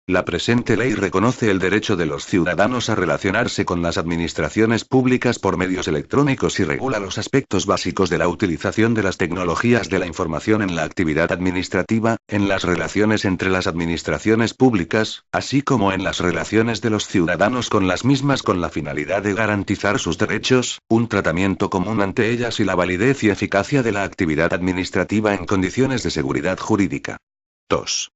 La presente ley reconoce el derecho de los ciudadanos a relacionarse con las administraciones públicas por medios electrónicos y regula los aspectos básicos de la utilización de las tecnologías de la información en la actividad administrativa, en las relaciones entre las administraciones públicas, así como en las relaciones de los ciudadanos con las mismas con la finalidad de garantizar sus derechos, un tratamiento común ante ellas y la validez y eficacia de la actividad administrativa en condiciones de seguridad jurídica. 2.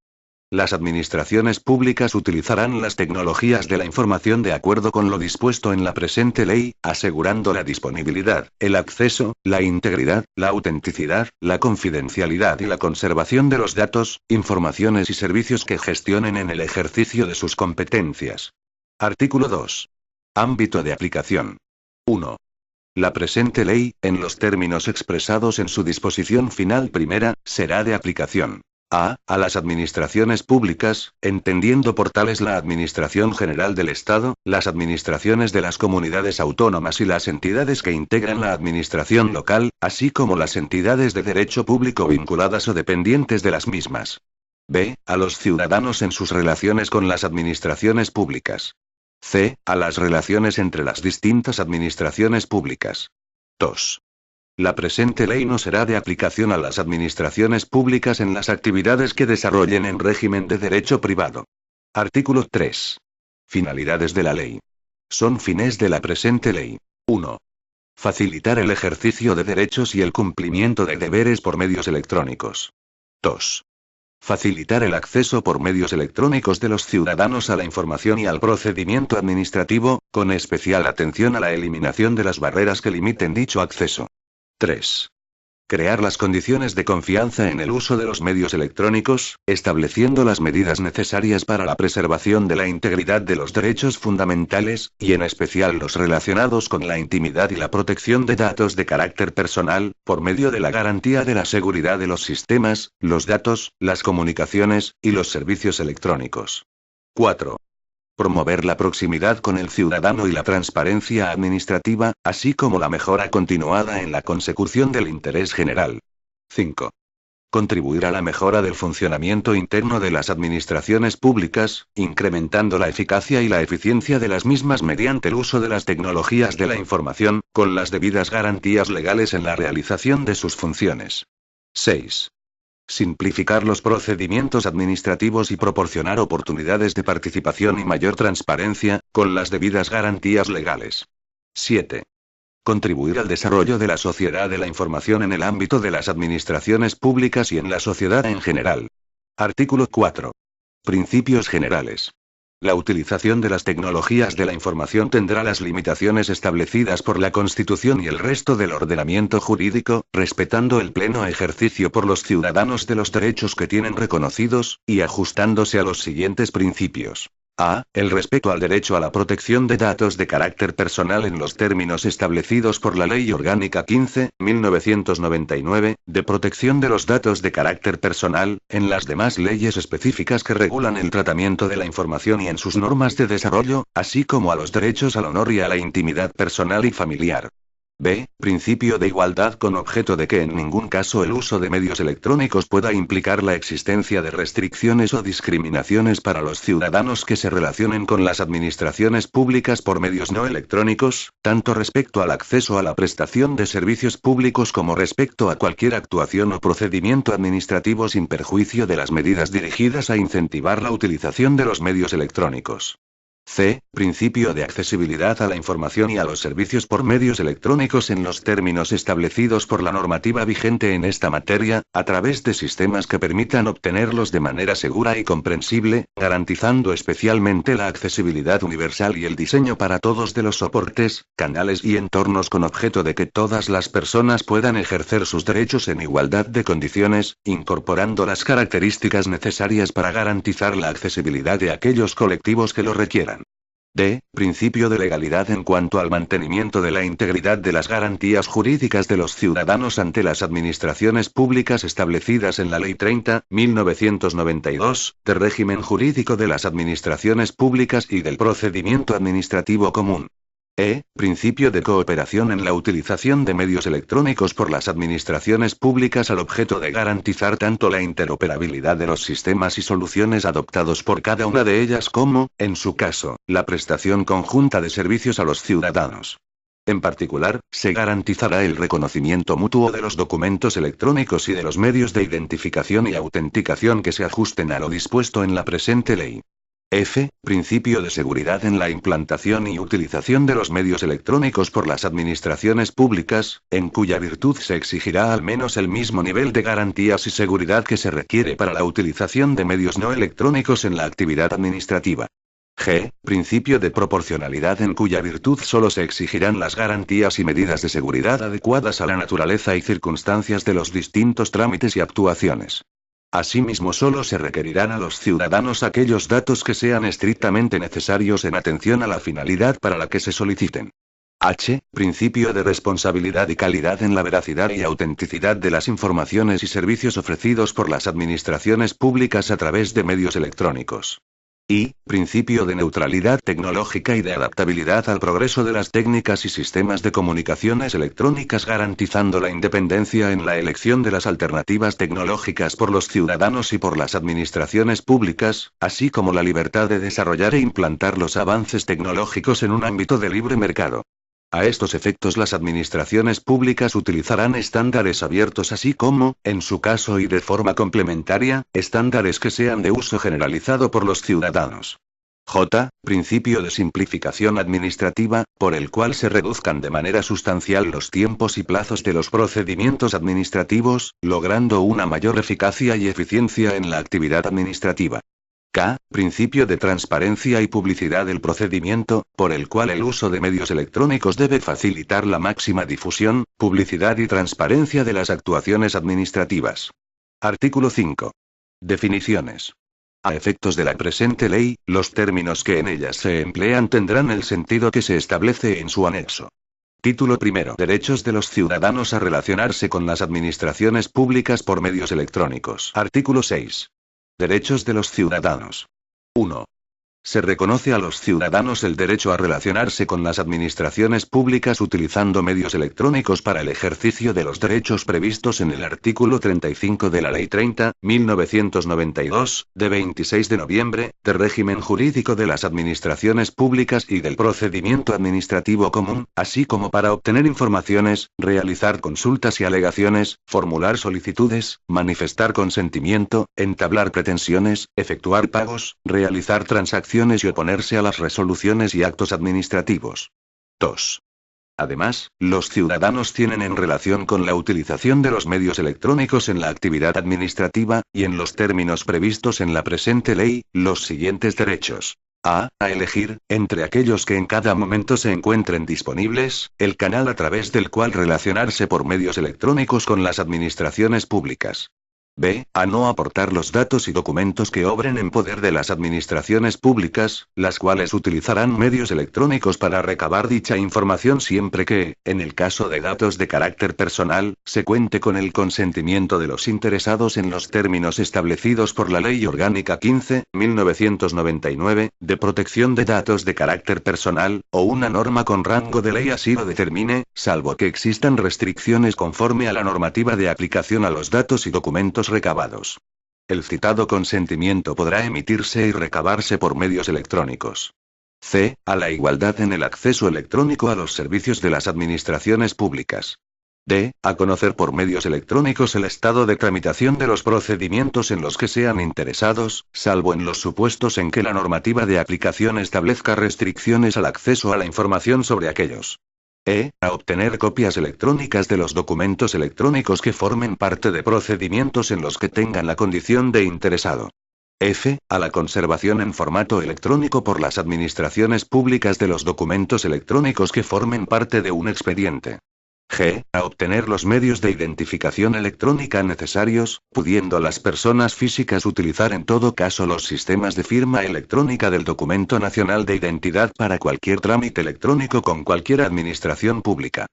Las administraciones públicas utilizarán las tecnologías de la información de acuerdo con lo dispuesto en la presente ley, asegurando la disponibilidad, el acceso, la integridad, la autenticidad, la confidencialidad y la conservación de los datos, informaciones y servicios que gestionen en el ejercicio de sus competencias. Artículo 2. Ámbito de aplicación. 1. La presente ley, en los términos expresados en su disposición final primera, será de aplicación a las administraciones públicas, entendiendo por tales la Administración General del Estado, las administraciones de las comunidades autónomas y las entidades que integran la administración local, así como las entidades de derecho público vinculadas o dependientes de las mismas. B. A los ciudadanos en sus relaciones con las administraciones públicas. C. A las relaciones entre las distintas administraciones públicas. 2. La presente ley no será de aplicación a las administraciones públicas en las actividades que desarrollen en régimen de derecho privado. Artículo 3. Finalidades de la ley. Son fines de la presente ley. 1. Facilitar el ejercicio de derechos y el cumplimiento de deberes por medios electrónicos. 2. Facilitar el acceso por medios electrónicos de los ciudadanos a la información y al procedimiento administrativo, con especial atención a la eliminación de las barreras que limiten dicho acceso. 3. Crear las condiciones de confianza en el uso de los medios electrónicos, estableciendo las medidas necesarias para la preservación de la integridad de los derechos fundamentales, y en especial los relacionados con la intimidad y la protección de datos de carácter personal, por medio de la garantía de la seguridad de los sistemas, los datos, las comunicaciones, y los servicios electrónicos. 4. Promover la proximidad con el ciudadano y la transparencia administrativa, así como la mejora continuada en la consecución del interés general. 5. Contribuir a la mejora del funcionamiento interno de las administraciones públicas, incrementando la eficacia y la eficiencia de las mismas mediante el uso de las tecnologías de la información, con las debidas garantías legales en la realización de sus funciones. 6. Simplificar los procedimientos administrativos y proporcionar oportunidades de participación y mayor transparencia, con las debidas garantías legales. 7. Contribuir al desarrollo de la sociedad de la información en el ámbito de las administraciones públicas y en la sociedad en general. Artículo 4. Principios generales. La utilización de las tecnologías de la información tendrá las limitaciones establecidas por la Constitución y el resto del ordenamiento jurídico, respetando el pleno ejercicio por los ciudadanos de los derechos que tienen reconocidos, y ajustándose a los siguientes principios. A. El respeto al derecho a la protección de datos de carácter personal en los términos establecidos por la Ley Orgánica 15.1999, de protección de los datos de carácter personal, en las demás leyes específicas que regulan el tratamiento de la información y en sus normas de desarrollo, así como a los derechos al honor y a la intimidad personal y familiar. B. Principio de igualdad con objeto de que en ningún caso el uso de medios electrónicos pueda implicar la existencia de restricciones o discriminaciones para los ciudadanos que se relacionen con las administraciones públicas por medios no electrónicos, tanto respecto al acceso a la prestación de servicios públicos como respecto a cualquier actuación o procedimiento administrativo sin perjuicio de las medidas dirigidas a incentivar la utilización de los medios electrónicos. C. Principio de accesibilidad a la información y a los servicios por medios electrónicos en los términos establecidos por la normativa vigente en esta materia, a través de sistemas que permitan obtenerlos de manera segura y comprensible, garantizando especialmente la accesibilidad universal y el diseño para todos de los soportes, canales y entornos con objeto de que todas las personas puedan ejercer sus derechos en igualdad de condiciones, incorporando las características necesarias para garantizar la accesibilidad de aquellos colectivos que lo requieran. D. Principio de legalidad en cuanto al mantenimiento de la integridad de las garantías jurídicas de los ciudadanos ante las administraciones públicas establecidas en la Ley 30.1992, de régimen jurídico de las administraciones públicas y del procedimiento administrativo común. E. Principio de cooperación en la utilización de medios electrónicos por las administraciones públicas al objeto de garantizar tanto la interoperabilidad de los sistemas y soluciones adoptados por cada una de ellas como, en su caso, la prestación conjunta de servicios a los ciudadanos. En particular, se garantizará el reconocimiento mutuo de los documentos electrónicos y de los medios de identificación y autenticación que se ajusten a lo dispuesto en la presente ley. F. Principio de seguridad en la implantación y utilización de los medios electrónicos por las administraciones públicas, en cuya virtud se exigirá al menos el mismo nivel de garantías y seguridad que se requiere para la utilización de medios no electrónicos en la actividad administrativa. G. Principio de proporcionalidad en cuya virtud solo se exigirán las garantías y medidas de seguridad adecuadas a la naturaleza y circunstancias de los distintos trámites y actuaciones. Asimismo, solo se requerirán a los ciudadanos aquellos datos que sean estrictamente necesarios en atención a la finalidad para la que se soliciten. H. Principio de responsabilidad y calidad en la veracidad y autenticidad de las informaciones y servicios ofrecidos por las administraciones públicas a través de medios electrónicos. Y. Principio de neutralidad tecnológica y de adaptabilidad al progreso de las técnicas y sistemas de comunicaciones electrónicas, garantizando la independencia en la elección de las alternativas tecnológicas por los ciudadanos y por las administraciones públicas, así como la libertad de desarrollar e implantar los avances tecnológicos en un ámbito de libre mercado. A estos efectos, las administraciones públicas utilizarán estándares abiertos así como, en su caso y de forma complementaria, estándares que sean de uso generalizado por los ciudadanos. J. Principio de simplificación administrativa, por el cual se reduzcan de manera sustancial los tiempos y plazos de los procedimientos administrativos, logrando una mayor eficacia y eficiencia en la actividad administrativa. K. Principio de transparencia y publicidad del procedimiento, por el cual el uso de medios electrónicos debe facilitar la máxima difusión, publicidad y transparencia de las actuaciones administrativas. Artículo 5. Definiciones. A efectos de la presente ley, los términos que en ellas se emplean tendrán el sentido que se establece en su anexo. Título primero. Derechos de los ciudadanos a relacionarse con las administraciones públicas por medios electrónicos. Artículo 6. Derechos de los ciudadanos. 1. Se reconoce a los ciudadanos el derecho a relacionarse con las administraciones públicas utilizando medios electrónicos para el ejercicio de los derechos previstos en el artículo 35 de la Ley 30.1992, de 26 de noviembre, de régimen jurídico de las administraciones públicas y del procedimiento administrativo común, así como para obtener informaciones, realizar consultas y alegaciones, formular solicitudes, manifestar consentimiento, entablar pretensiones, efectuar pagos, realizar transacciones y oponerse a las resoluciones y actos administrativos. 2. Además, los ciudadanos tienen en relación con la utilización de los medios electrónicos en la actividad administrativa, y en los términos previstos en la presente ley, los siguientes derechos. A elegir, entre aquellos que en cada momento se encuentren disponibles, el canal a través del cual relacionarse por medios electrónicos con las administraciones públicas. B. A no aportar los datos y documentos que obren en poder de las administraciones públicas, las cuales utilizarán medios electrónicos para recabar dicha información siempre que, en el caso de datos de carácter personal, se cuente con el consentimiento de los interesados en los términos establecidos por la Ley Orgánica 15.1999, de protección de datos de carácter personal, o una norma con rango de ley así lo determine, salvo que existan restricciones conforme a la normativa de aplicación a los datos y documentos recabados. El citado consentimiento podrá emitirse y recabarse por medios electrónicos. C. A la igualdad en el acceso electrónico a los servicios de las administraciones públicas. D. A conocer por medios electrónicos el estado de tramitación de los procedimientos en los que sean interesados, salvo en los supuestos en que la normativa de aplicación establezca restricciones al acceso a la información sobre aquellos. E. A obtener copias electrónicas de los documentos electrónicos que formen parte de procedimientos en los que tengan la condición de interesado. F. A la conservación en formato electrónico por las administraciones públicas de los documentos electrónicos que formen parte de un expediente. G. A obtener los medios de identificación electrónica necesarios, pudiendo las personas físicas utilizar en todo caso los sistemas de firma electrónica del Documento Nacional de Identidad para cualquier trámite electrónico con cualquier administración pública.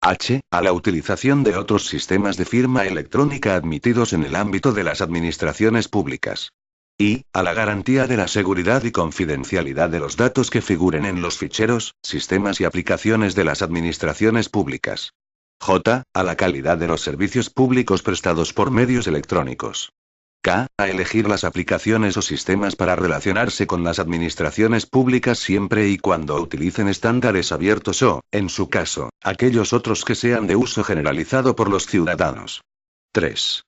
H. A la utilización de otros sistemas de firma electrónica admitidos en el ámbito de las administraciones públicas. I. A la garantía de la seguridad y confidencialidad de los datos que figuren en los ficheros, sistemas y aplicaciones de las administraciones públicas. J. A la calidad de los servicios públicos prestados por medios electrónicos. K. A elegir las aplicaciones o sistemas para relacionarse con las administraciones públicas siempre y cuando utilicen estándares abiertos o, en su caso, aquellos otros que sean de uso generalizado por los ciudadanos. 3.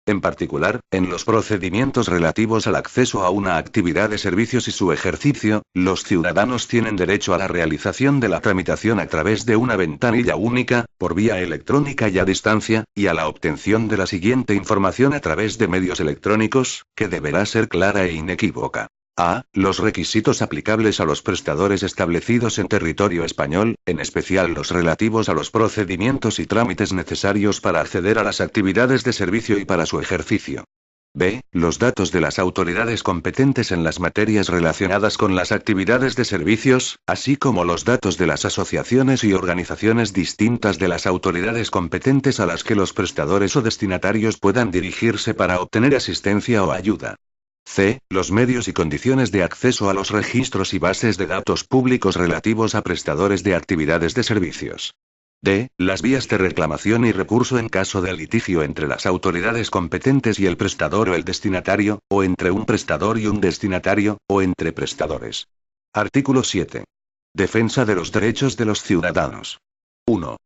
En particular, en los procedimientos relativos al acceso a una actividad de servicios y su ejercicio, los ciudadanos tienen derecho a la realización de la tramitación a través de una ventanilla única, por vía electrónica y a distancia, y a la obtención de la siguiente información a través de medios electrónicos, que deberá ser clara e inequívoca. A. Los requisitos aplicables a los prestadores establecidos en territorio español, en especial los relativos a los procedimientos y trámites necesarios para acceder a las actividades de servicio y para su ejercicio. B. Los datos de las autoridades competentes en las materias relacionadas con las actividades de servicios, así como los datos de las asociaciones y organizaciones distintas de las autoridades competentes a las que los prestadores o destinatarios puedan dirigirse para obtener asistencia o ayuda. C. Los medios y condiciones de acceso a los registros y bases de datos públicos relativos a prestadores de actividades de servicios. D. Las vías de reclamación y recurso en caso de litigio entre las autoridades competentes y el prestador o el destinatario, o entre un prestador y un destinatario, o entre prestadores. Artículo 7. Defensa de los derechos de los ciudadanos. 1.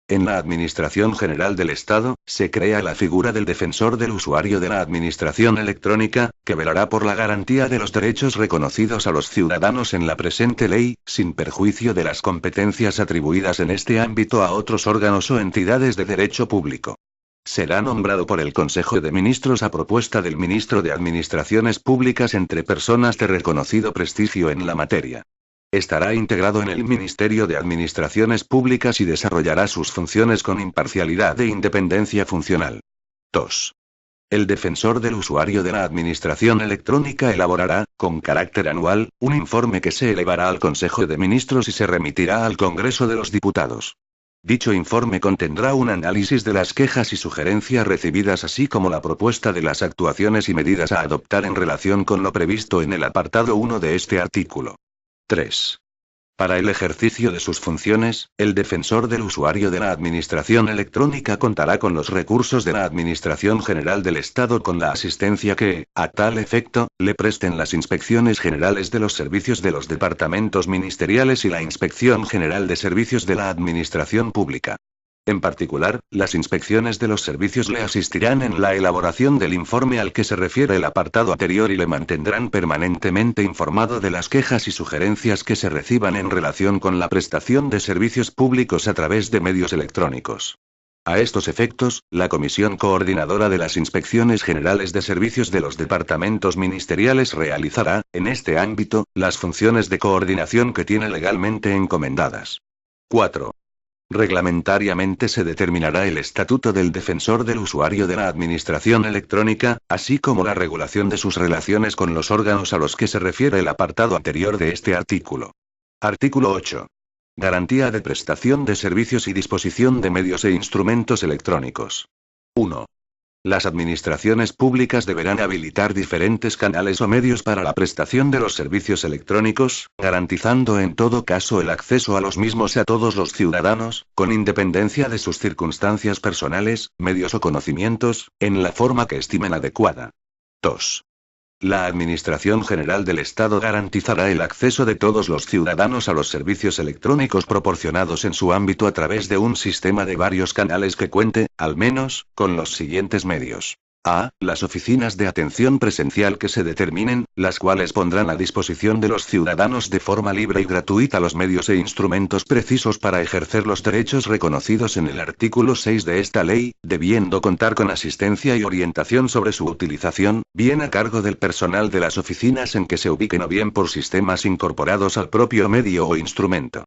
En la Administración General del Estado, se crea la figura del defensor del usuario de la Administración Electrónica, que velará por la garantía de los derechos reconocidos a los ciudadanos en la presente ley, sin perjuicio de las competencias atribuidas en este ámbito a otros órganos o entidades de derecho público. Será nombrado por el Consejo de Ministros a propuesta del Ministro de Administraciones Públicas entre personas de reconocido prestigio en la materia. Estará integrado en el Ministerio de Administraciones Públicas y desarrollará sus funciones con imparcialidad e independencia funcional. 2. El defensor del usuario de la Administración Electrónica elaborará, con carácter anual, un informe que se elevará al Consejo de Ministros y se remitirá al Congreso de los Diputados. Dicho informe contendrá un análisis de las quejas y sugerencias recibidas así como la propuesta de las actuaciones y medidas a adoptar en relación con lo previsto en el apartado 1 de este artículo. 3. Para el ejercicio de sus funciones, el defensor del usuario de la Administración Electrónica contará con los recursos de la Administración General del Estado con la asistencia que, a tal efecto, le presten las inspecciones generales de los servicios de los departamentos ministeriales y la Inspección General de Servicios de la Administración Pública. En particular, las inspecciones de los servicios le asistirán en la elaboración del informe al que se refiere el apartado anterior y le mantendrán permanentemente informado de las quejas y sugerencias que se reciban en relación con la prestación de servicios públicos a través de medios electrónicos. A estos efectos, la Comisión Coordinadora de las Inspecciones Generales de Servicios de los departamentos ministeriales realizará, en este ámbito, las funciones de coordinación que tiene legalmente encomendadas. 4. Reglamentariamente se determinará el estatuto del defensor del usuario de la administración electrónica, así como la regulación de sus relaciones con los órganos a los que se refiere el apartado anterior de este artículo. Artículo 8. Garantía de prestación de servicios y disposición de medios e instrumentos electrónicos. 1. Las administraciones públicas deberán habilitar diferentes canales o medios para la prestación de los servicios electrónicos, garantizando en todo caso el acceso a los mismos a todos los ciudadanos, con independencia de sus circunstancias personales, medios o conocimientos, en la forma que estimen adecuada. 2. La Administración General del Estado garantizará el acceso de todos los ciudadanos a los servicios electrónicos proporcionados en su ámbito a través de un sistema de varios canales que cuente, al menos, con los siguientes medios. A. Las oficinas de atención presencial que se determinen, las cuales pondrán a disposición de los ciudadanos de forma libre y gratuita los medios e instrumentos precisos para ejercer los derechos reconocidos en el artículo 6 de esta ley, debiendo contar con asistencia y orientación sobre su utilización, bien a cargo del personal de las oficinas en que se ubiquen o bien por sistemas incorporados al propio medio o instrumento.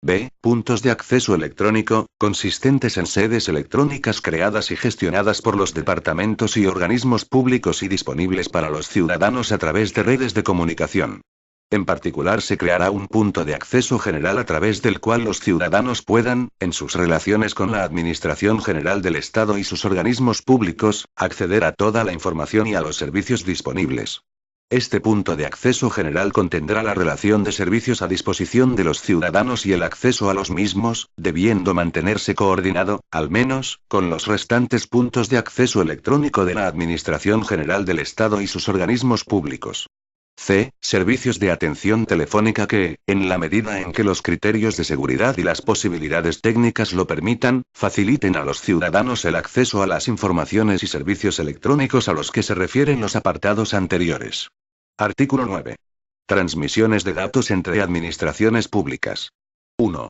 B. Puntos de acceso electrónico, consistentes en sedes electrónicas creadas y gestionadas por los departamentos y organismos públicos y disponibles para los ciudadanos a través de redes de comunicación. En particular se creará un punto de acceso general a través del cual los ciudadanos puedan, en sus relaciones con la Administración General del Estado y sus organismos públicos, acceder a toda la información y a los servicios disponibles. Este punto de acceso general contendrá la relación de servicios a disposición de los ciudadanos y el acceso a los mismos, debiendo mantenerse coordinado, al menos, con los restantes puntos de acceso electrónico de la Administración General del Estado y sus organismos públicos. C. Servicios de atención telefónica que, en la medida en que los criterios de seguridad y las posibilidades técnicas lo permitan, faciliten a los ciudadanos el acceso a las informaciones y servicios electrónicos a los que se refieren los apartados anteriores. Artículo 9. Transmisiones de datos entre administraciones públicas. 1.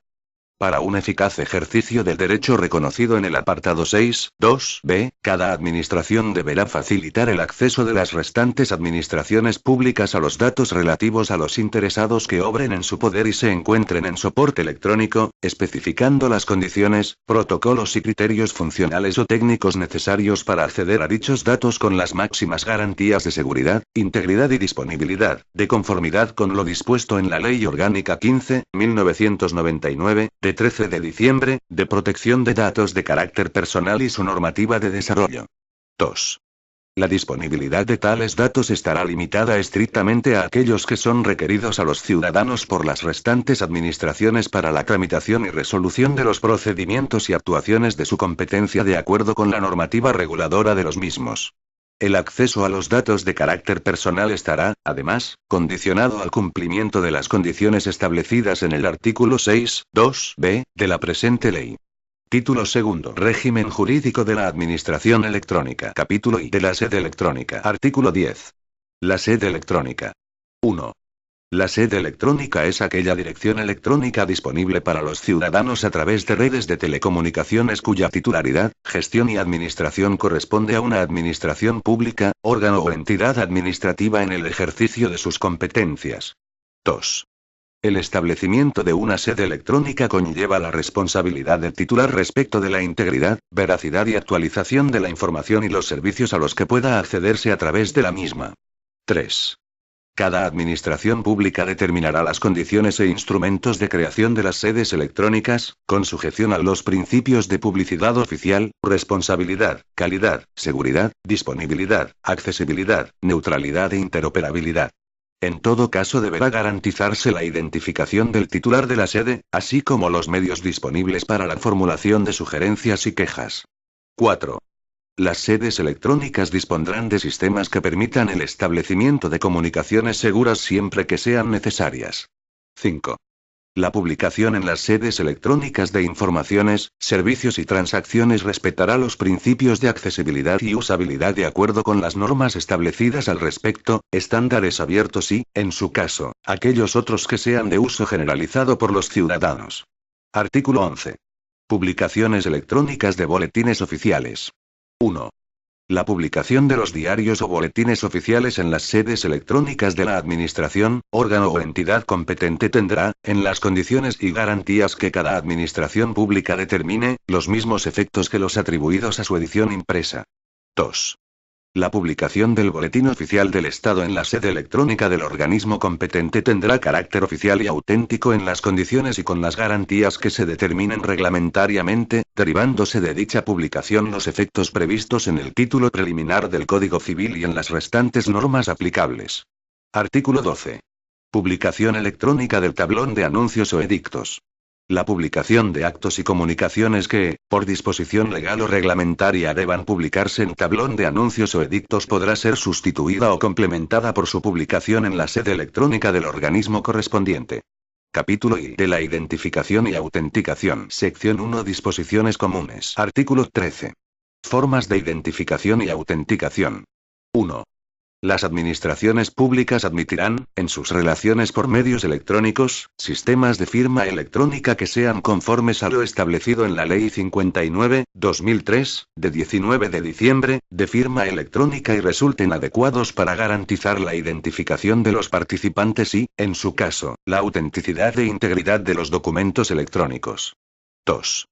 Para un eficaz ejercicio del derecho reconocido en el apartado 6.2b, cada administración deberá facilitar el acceso de las restantes administraciones públicas a los datos relativos a los interesados que obren en su poder y se encuentren en soporte electrónico, especificando las condiciones, protocolos y criterios funcionales o técnicos necesarios para acceder a dichos datos con las máximas garantías de seguridad, integridad y disponibilidad, de conformidad con lo dispuesto en la Ley Orgánica 15.1999, de 13 de diciembre, de protección de datos de carácter personal y su normativa de desarrollo. 2. La disponibilidad de tales datos estará limitada estrictamente a aquellos que son requeridos a los ciudadanos por las restantes administraciones para la tramitación y resolución de los procedimientos y actuaciones de su competencia de acuerdo con la normativa reguladora de los mismos. El acceso a los datos de carácter personal estará, además, condicionado al cumplimiento de las condiciones establecidas en el artículo 6.2b de la presente ley. Título segundo. Régimen jurídico de la Administración Electrónica. Capítulo I. De la sede electrónica. Artículo 10. La sede electrónica. 1. La sede electrónica es aquella dirección electrónica disponible para los ciudadanos a través de redes de telecomunicaciones cuya titularidad, gestión y administración corresponde a una administración pública, órgano o entidad administrativa en el ejercicio de sus competencias. 2. El establecimiento de una sede electrónica conlleva la responsabilidad del titular respecto de la integridad, veracidad y actualización de la información y los servicios a los que pueda accederse a través de la misma. 3. Cada administración pública determinará las condiciones e instrumentos de creación de las sedes electrónicas, con sujeción a los principios de publicidad oficial, responsabilidad, calidad, seguridad, disponibilidad, accesibilidad, neutralidad e interoperabilidad. En todo caso deberá garantizarse la identificación del titular de la sede, así como los medios disponibles para la formulación de sugerencias y quejas. 4. Las sedes electrónicas dispondrán de sistemas que permitan el establecimiento de comunicaciones seguras siempre que sean necesarias. 5. La publicación en las sedes electrónicas de informaciones, servicios y transacciones respetará los principios de accesibilidad y usabilidad de acuerdo con las normas establecidas al respecto, estándares abiertos y, en su caso, aquellos otros que sean de uso generalizado por los ciudadanos. Artículo 11. Publicaciones electrónicas de boletines oficiales. 1. La publicación de los diarios o boletines oficiales en las sedes electrónicas de la Administración, órgano o entidad competente tendrá, en las condiciones y garantías que cada Administración pública determine, los mismos efectos que los atribuidos a su edición impresa. 2. La publicación del Boletín Oficial del Estado en la sede electrónica del organismo competente tendrá carácter oficial y auténtico en las condiciones y con las garantías que se determinen reglamentariamente, derivándose de dicha publicación los efectos previstos en el título preliminar del Código Civil y en las restantes normas aplicables. Artículo 12. Publicación electrónica del tablón de anuncios o edictos. La publicación de actos y comunicaciones que, por disposición legal o reglamentaria deban publicarse en tablón de anuncios o edictos podrá ser sustituida o complementada por su publicación en la sede electrónica del organismo correspondiente. Capítulo I de la identificación y autenticación. Sección 1. Disposiciones comunes. Artículo 13. Formas de identificación y autenticación. 1. Las administraciones públicas admitirán, en sus relaciones por medios electrónicos, sistemas de firma electrónica que sean conformes a lo establecido en la Ley 59/2003, de 19 de diciembre, de firma electrónica y resulten adecuados para garantizar la identificación de los participantes y, en su caso, la autenticidad e integridad de los documentos electrónicos. 2.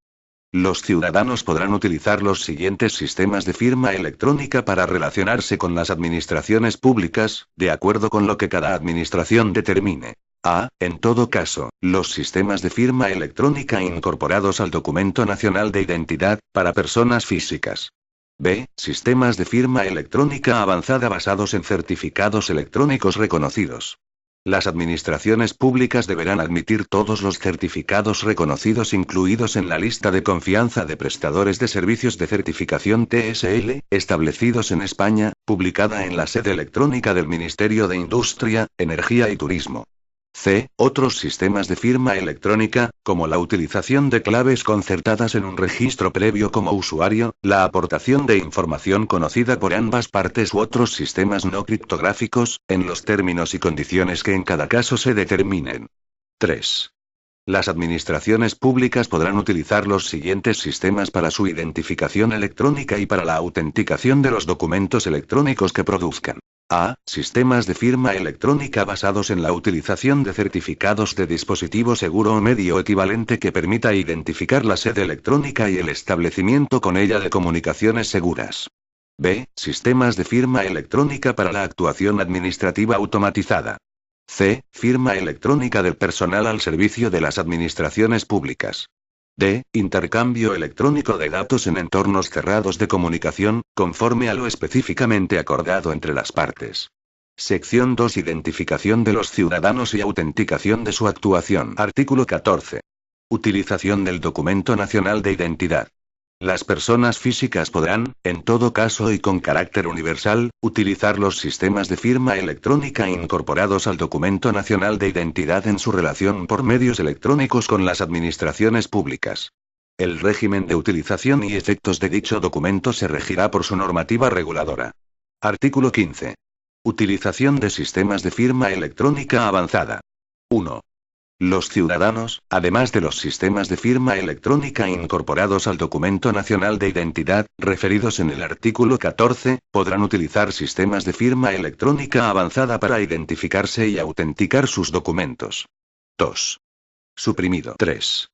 Los ciudadanos podrán utilizar los siguientes sistemas de firma electrónica para relacionarse con las administraciones públicas, de acuerdo con lo que cada administración determine. A. En todo caso, los sistemas de firma electrónica incorporados al Documento Nacional de Identidad, para personas físicas. B. Sistemas de firma electrónica avanzada basados en certificados electrónicos reconocidos. Las administraciones públicas deberán admitir todos los certificados reconocidos incluidos en la lista de confianza de prestadores de servicios de certificación TSL, establecidos en España, publicada en la sede electrónica del Ministerio de Industria, Energía y Turismo. C. Otros sistemas de firma electrónica, como la utilización de claves concertadas en un registro previo como usuario, la aportación de información conocida por ambas partes u otros sistemas no criptográficos, en los términos y condiciones que en cada caso se determinen. 3. Las administraciones públicas podrán utilizar los siguientes sistemas para su identificación electrónica y para la autenticación de los documentos electrónicos que produzcan. A. Sistemas de firma electrónica basados en la utilización de certificados de dispositivo seguro o medio equivalente que permita identificar la sede electrónica y el establecimiento con ella de comunicaciones seguras. B. Sistemas de firma electrónica para la actuación administrativa automatizada. C. Firma electrónica del personal al servicio de las administraciones públicas. D. Intercambio electrónico de datos en entornos cerrados de comunicación, conforme a lo específicamente acordado entre las partes. Sección 2. Identificación de los ciudadanos y autenticación de su actuación. Artículo 14. Utilización del Documento Nacional de Identidad. Las personas físicas podrán, en todo caso y con carácter universal, utilizar los sistemas de firma electrónica incorporados al Documento Nacional de Identidad en su relación por medios electrónicos con las administraciones públicas. El régimen de utilización y efectos de dicho documento se regirá por su normativa reguladora. Artículo 15. Utilización de sistemas de firma electrónica avanzada. 1. Los ciudadanos, además de los sistemas de firma electrónica incorporados al Documento Nacional de Identidad, referidos en el artículo 14, podrán utilizar sistemas de firma electrónica avanzada para identificarse y autenticar sus documentos. 2. Suprimido. 3.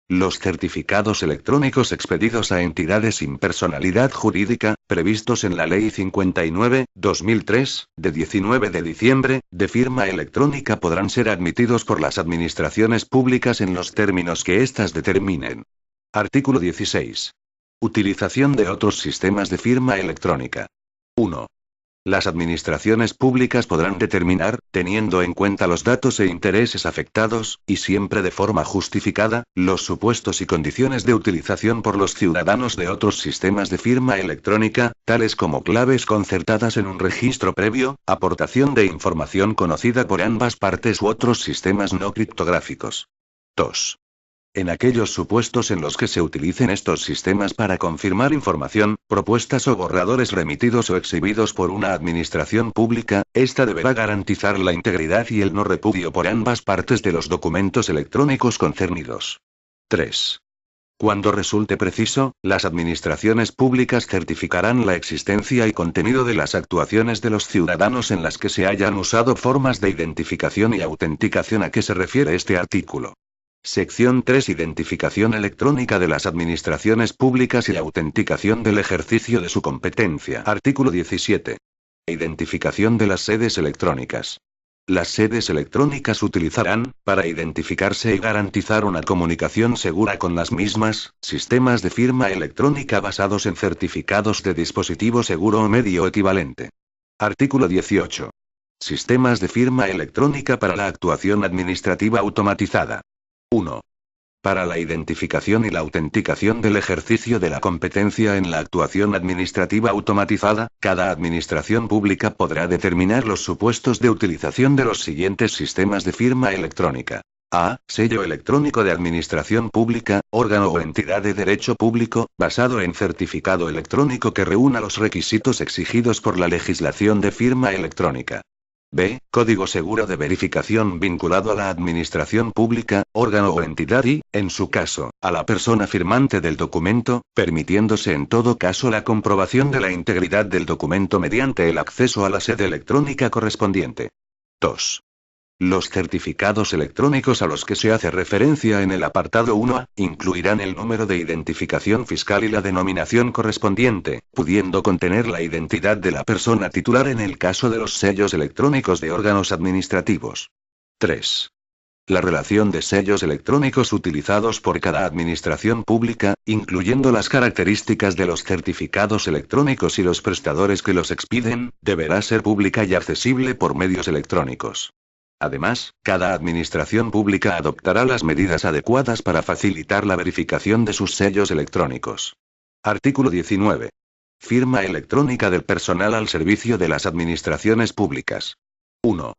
Los certificados electrónicos expedidos a entidades sin personalidad jurídica, previstos en la Ley 59/2003, de 19 de diciembre, de firma electrónica podrán ser admitidos por las administraciones públicas en los términos que éstas determinen. Artículo 16. Utilización de otros sistemas de firma electrónica. 1. Las administraciones públicas podrán determinar, teniendo en cuenta los datos e intereses afectados, y siempre de forma justificada, los supuestos y condiciones de utilización por los ciudadanos de otros sistemas de firma electrónica, tales como claves concertadas en un registro previo, aportación de información conocida por ambas partes u otros sistemas no criptográficos. 2. En aquellos supuestos en los que se utilicen estos sistemas para confirmar información, propuestas o borradores remitidos o exhibidos por una administración pública, ésta deberá garantizar la integridad y el no repudio por ambas partes de los documentos electrónicos concernidos. 3. Cuando resulte preciso, las administraciones públicas certificarán la existencia y contenido de las actuaciones de los ciudadanos en las que se hayan usado formas de identificación y autenticación a que se refiere este artículo. Sección 3. Identificación electrónica de las administraciones públicas y autenticación del ejercicio de su competencia. Artículo 17. Identificación de las sedes electrónicas. Las sedes electrónicas utilizarán, para identificarse y garantizar una comunicación segura con las mismas, sistemas de firma electrónica basados en certificados de dispositivo seguro o medio equivalente. Artículo 18. Sistemas de firma electrónica para la actuación administrativa automatizada. 1. Para la identificación y la autenticación del ejercicio de la competencia en la actuación administrativa automatizada, cada administración pública podrá determinar los supuestos de utilización de los siguientes sistemas de firma electrónica. A. Sello electrónico de administración pública, órgano o entidad de derecho público, basado en certificado electrónico que reúna los requisitos exigidos por la legislación de firma electrónica. B. Código seguro de verificación vinculado a la administración pública, órgano o entidad y, en su caso, a la persona firmante del documento, permitiéndose en todo caso la comprobación de la integridad del documento mediante el acceso a la sede electrónica correspondiente. 2. Los certificados electrónicos a los que se hace referencia en el apartado 1A, incluirán el número de identificación fiscal y la denominación correspondiente, pudiendo contener la identidad de la persona titular en el caso de los sellos electrónicos de órganos administrativos. 3. La relación de sellos electrónicos utilizados por cada administración pública, incluyendo las características de los certificados electrónicos y los prestadores que los expiden, deberá ser pública y accesible por medios electrónicos. Además, cada administración pública adoptará las medidas adecuadas para facilitar la verificación de sus sellos electrónicos. Artículo 19. Firma electrónica del personal al servicio de las administraciones públicas. 1.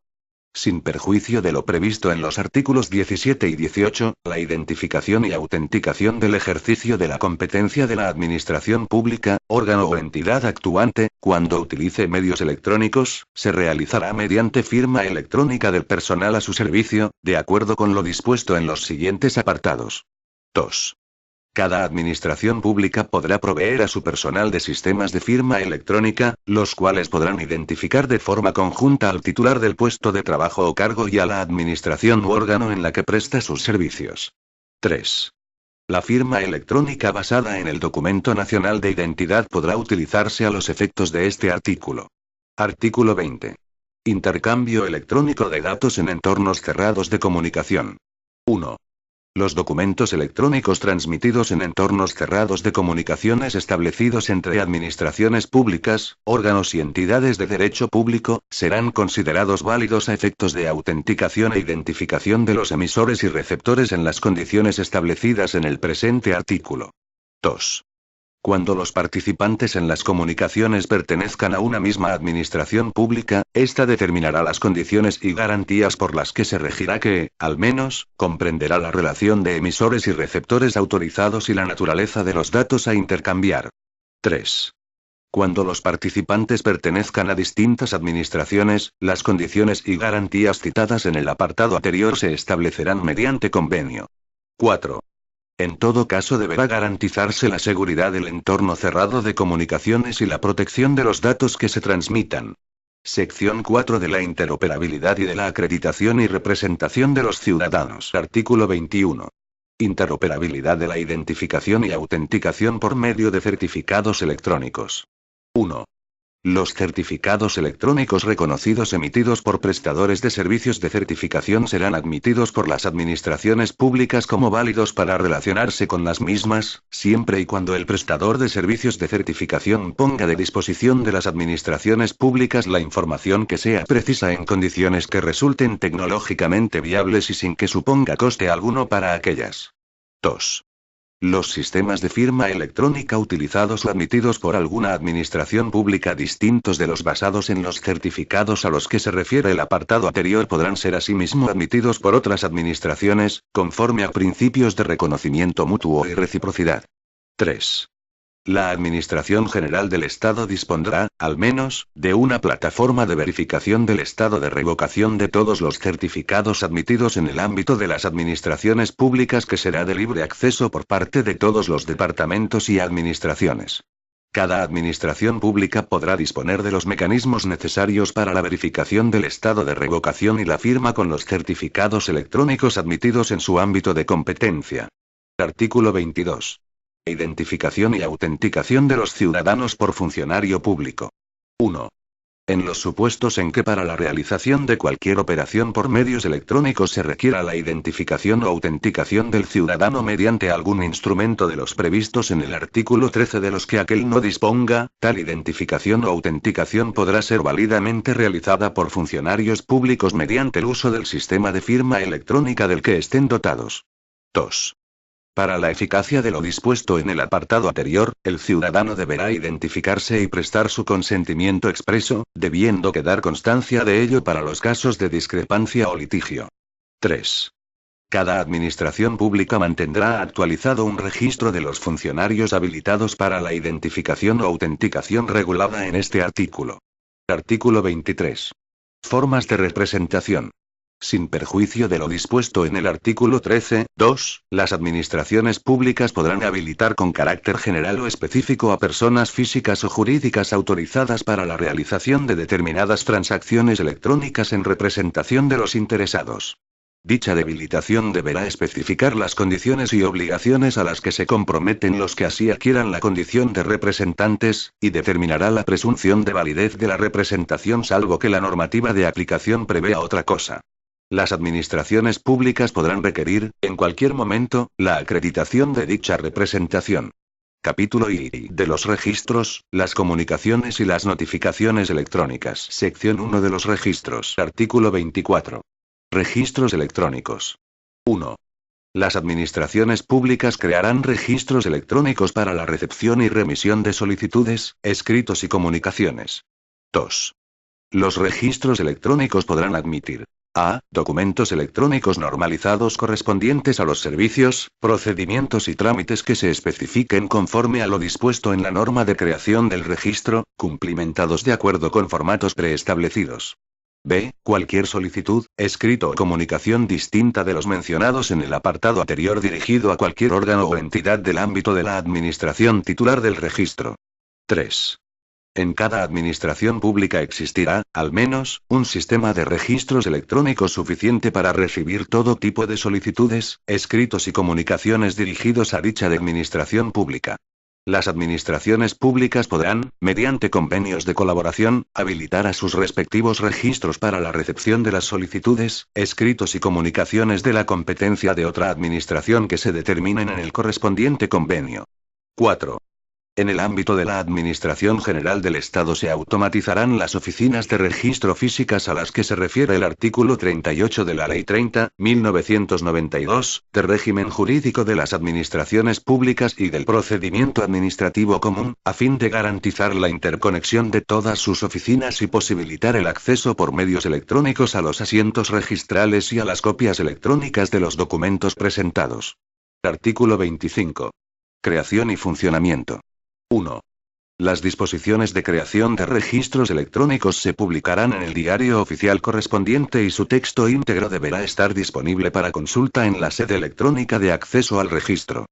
Sin perjuicio de lo previsto en los artículos 17 y 18, la identificación y autenticación del ejercicio de la competencia de la administración pública, órgano o entidad actuante, cuando utilice medios electrónicos, se realizará mediante firma electrónica del personal a su servicio, de acuerdo con lo dispuesto en los siguientes apartados. 2. Cada administración pública podrá proveer a su personal de sistemas de firma electrónica, los cuales podrán identificar de forma conjunta al titular del puesto de trabajo o cargo y a la administración u órgano en la que presta sus servicios. 3. La firma electrónica basada en el Documento Nacional de Identidad podrá utilizarse a los efectos de este artículo. Artículo 20. Intercambio electrónico de datos en entornos cerrados de comunicación. 1. Los documentos electrónicos transmitidos en entornos cerrados de comunicaciones establecidos entre administraciones públicas, órganos y entidades de derecho público, serán considerados válidos a efectos de autenticación e identificación de los emisores y receptores en las condiciones establecidas en el presente artículo. 2. Cuando los participantes en las comunicaciones pertenezcan a una misma administración pública, ésta determinará las condiciones y garantías por las que se regirá que, al menos, comprenderá la relación de emisores y receptores autorizados y la naturaleza de los datos a intercambiar. 3. Cuando los participantes pertenezcan a distintas administraciones, las condiciones y garantías citadas en el apartado anterior se establecerán mediante convenio. 4. En todo caso deberá garantizarse la seguridad del entorno cerrado de comunicaciones y la protección de los datos que se transmitan. Sección 4 de la interoperabilidad y de la acreditación y representación de los ciudadanos. Artículo 21. Interoperabilidad de la identificación y autenticación por medio de certificados electrónicos. 1. Los certificados electrónicos reconocidos emitidos por prestadores de servicios de certificación serán admitidos por las administraciones públicas como válidos para relacionarse con las mismas, siempre y cuando el prestador de servicios de certificación ponga de disposición de las administraciones públicas la información que sea precisa en condiciones que resulten tecnológicamente viables y sin que suponga coste alguno para aquellas. 2. Los sistemas de firma electrónica utilizados o admitidos por alguna administración pública distintos de los basados en los certificados a los que se refiere el apartado anterior podrán ser asimismo admitidos por otras administraciones, conforme a principios de reconocimiento mutuo y reciprocidad. 3. La Administración General del Estado dispondrá, al menos, de una plataforma de verificación del estado de revocación de todos los certificados admitidos en el ámbito de las administraciones públicas que será de libre acceso por parte de todos los departamentos y administraciones. Cada administración pública podrá disponer de los mecanismos necesarios para la verificación del estado de revocación y la firma con los certificados electrónicos admitidos en su ámbito de competencia. Artículo 22. Identificación y autenticación de los ciudadanos por funcionario público. 1. En los supuestos en que para la realización de cualquier operación por medios electrónicos se requiera la identificación o autenticación del ciudadano mediante algún instrumento de los previstos en el artículo 13 de los que aquel no disponga, tal identificación o autenticación podrá ser válidamente realizada por funcionarios públicos mediante el uso del sistema de firma electrónica del que estén dotados. 2. Para la eficacia de lo dispuesto en el apartado anterior, el ciudadano deberá identificarse y prestar su consentimiento expreso, debiendo quedar constancia de ello para los casos de discrepancia o litigio. 3. Cada administración pública mantendrá actualizado un registro de los funcionarios habilitados para la identificación o autenticación regulada en este artículo. Artículo 23. Formas de representación. Sin perjuicio de lo dispuesto en el artículo 13.2, las administraciones públicas podrán habilitar con carácter general o específico a personas físicas o jurídicas autorizadas para la realización de determinadas transacciones electrónicas en representación de los interesados. Dicha habilitación deberá especificar las condiciones y obligaciones a las que se comprometen los que así adquieran la condición de representantes, y determinará la presunción de validez de la representación salvo que la normativa de aplicación prevea otra cosa. Las administraciones públicas podrán requerir, en cualquier momento, la acreditación de dicha representación. Capítulo I de los registros, las comunicaciones y las notificaciones electrónicas. Sección 1 de los registros. Artículo 24. Registros electrónicos. 1. Las administraciones públicas crearán registros electrónicos para la recepción y remisión de solicitudes, escritos y comunicaciones. 2. Los registros electrónicos podrán admitir: a. Documentos electrónicos normalizados correspondientes a los servicios, procedimientos y trámites que se especifiquen conforme a lo dispuesto en la norma de creación del registro, cumplimentados de acuerdo con formatos preestablecidos. B. Cualquier solicitud, escrito o comunicación distinta de los mencionados en el apartado anterior dirigido a cualquier órgano o entidad del ámbito de la administración titular del registro. 3. En cada administración pública existirá, al menos, un sistema de registros electrónicos suficiente para recibir todo tipo de solicitudes, escritos y comunicaciones dirigidos a dicha administración pública. Las administraciones públicas podrán, mediante convenios de colaboración, habilitar a sus respectivos registros para la recepción de las solicitudes, escritos y comunicaciones de la competencia de otra administración que se determinen en el correspondiente convenio. 4. En el ámbito de la Administración General del Estado se automatizarán las oficinas de registro físicas a las que se refiere el artículo 38 de la Ley 30.1992, de régimen jurídico de las administraciones públicas y del procedimiento administrativo común, a fin de garantizar la interconexión de todas sus oficinas y posibilitar el acceso por medios electrónicos a los asientos registrales y a las copias electrónicas de los documentos presentados. Artículo 25. Creación y funcionamiento. 1. Las disposiciones de creación de registros electrónicos se publicarán en el diario oficial correspondiente y su texto íntegro deberá estar disponible para consulta en la sede electrónica de acceso al registro.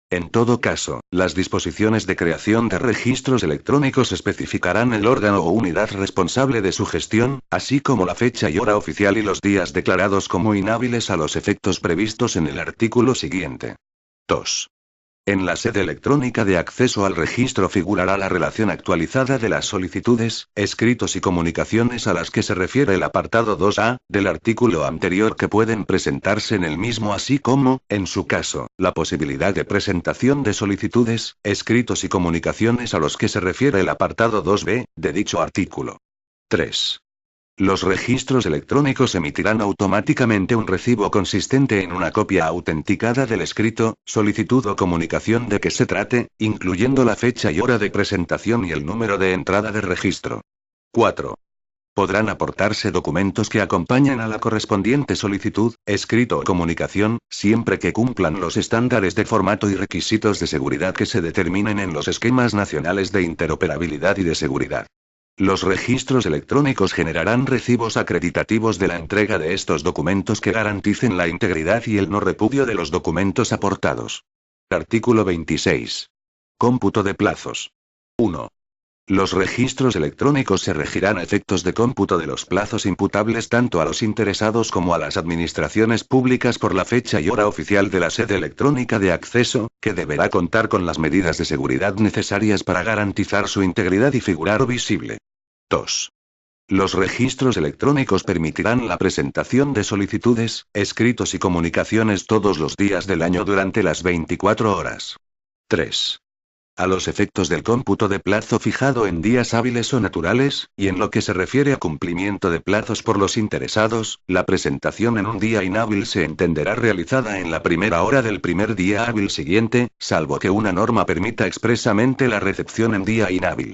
En todo caso, las disposiciones de creación de registros electrónicos especificarán el órgano o unidad responsable de su gestión, así como la fecha y hora oficial y los días declarados como inhábiles a los efectos previstos en el artículo siguiente. 2. En la sede electrónica de acceso al registro figurará la relación actualizada de las solicitudes, escritos y comunicaciones a las que se refiere el apartado 2A, del artículo anterior que pueden presentarse en el mismo, así como, en su caso, la posibilidad de presentación de solicitudes, escritos y comunicaciones a los que se refiere el apartado 2B, de dicho artículo. 3. Los registros electrónicos emitirán automáticamente un recibo consistente en una copia autenticada del escrito, solicitud o comunicación de que se trate, incluyendo la fecha y hora de presentación y el número de entrada de registro. 4. Podrán aportarse documentos que acompañen a la correspondiente solicitud, escrito o comunicación, siempre que cumplan los estándares de formato y requisitos de seguridad que se determinen en los esquemas nacionales de interoperabilidad y de seguridad. Los registros electrónicos generarán recibos acreditativos de la entrega de estos documentos que garanticen la integridad y el no repudio de los documentos aportados. Artículo 26. Cómputo de plazos. 1. Los registros electrónicos se regirán a efectos de cómputo de los plazos imputables tanto a los interesados como a las administraciones públicas por la fecha y hora oficial de la sede electrónica de acceso, que deberá contar con las medidas de seguridad necesarias para garantizar su integridad y figurar visible. 2. Los registros electrónicos permitirán la presentación de solicitudes, escritos y comunicaciones todos los días del año durante las 24 horas. 3. A los efectos del cómputo de plazo fijado en días hábiles o naturales, y en lo que se refiere a cumplimiento de plazos por los interesados, la presentación en un día inhábil se entenderá realizada en la primera hora del primer día hábil siguiente, salvo que una norma permita expresamente la recepción en día inhábil.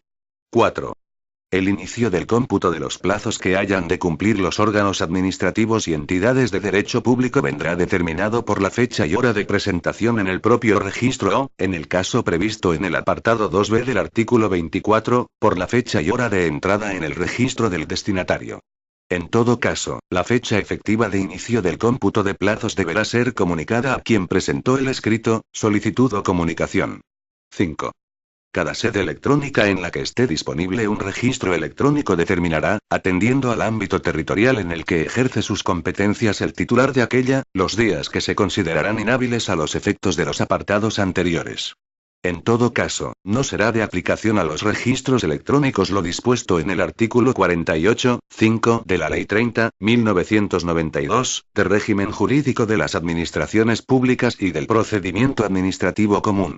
4. El inicio del cómputo de los plazos que hayan de cumplir los órganos administrativos y entidades de derecho público vendrá determinado por la fecha y hora de presentación en el propio registro o, en el caso previsto en el apartado 2b del artículo 24, por la fecha y hora de entrada en el registro del destinatario. En todo caso, la fecha efectiva de inicio del cómputo de plazos deberá ser comunicada a quien presentó el escrito, solicitud o comunicación. 5. Cada sede electrónica en la que esté disponible un registro electrónico determinará, atendiendo al ámbito territorial en el que ejerce sus competencias el titular de aquella, los días que se considerarán inhábiles a los efectos de los apartados anteriores. En todo caso, no será de aplicación a los registros electrónicos lo dispuesto en el artículo 48.5 de la Ley 30.1992, de régimen jurídico de las administraciones públicas y del procedimiento administrativo común.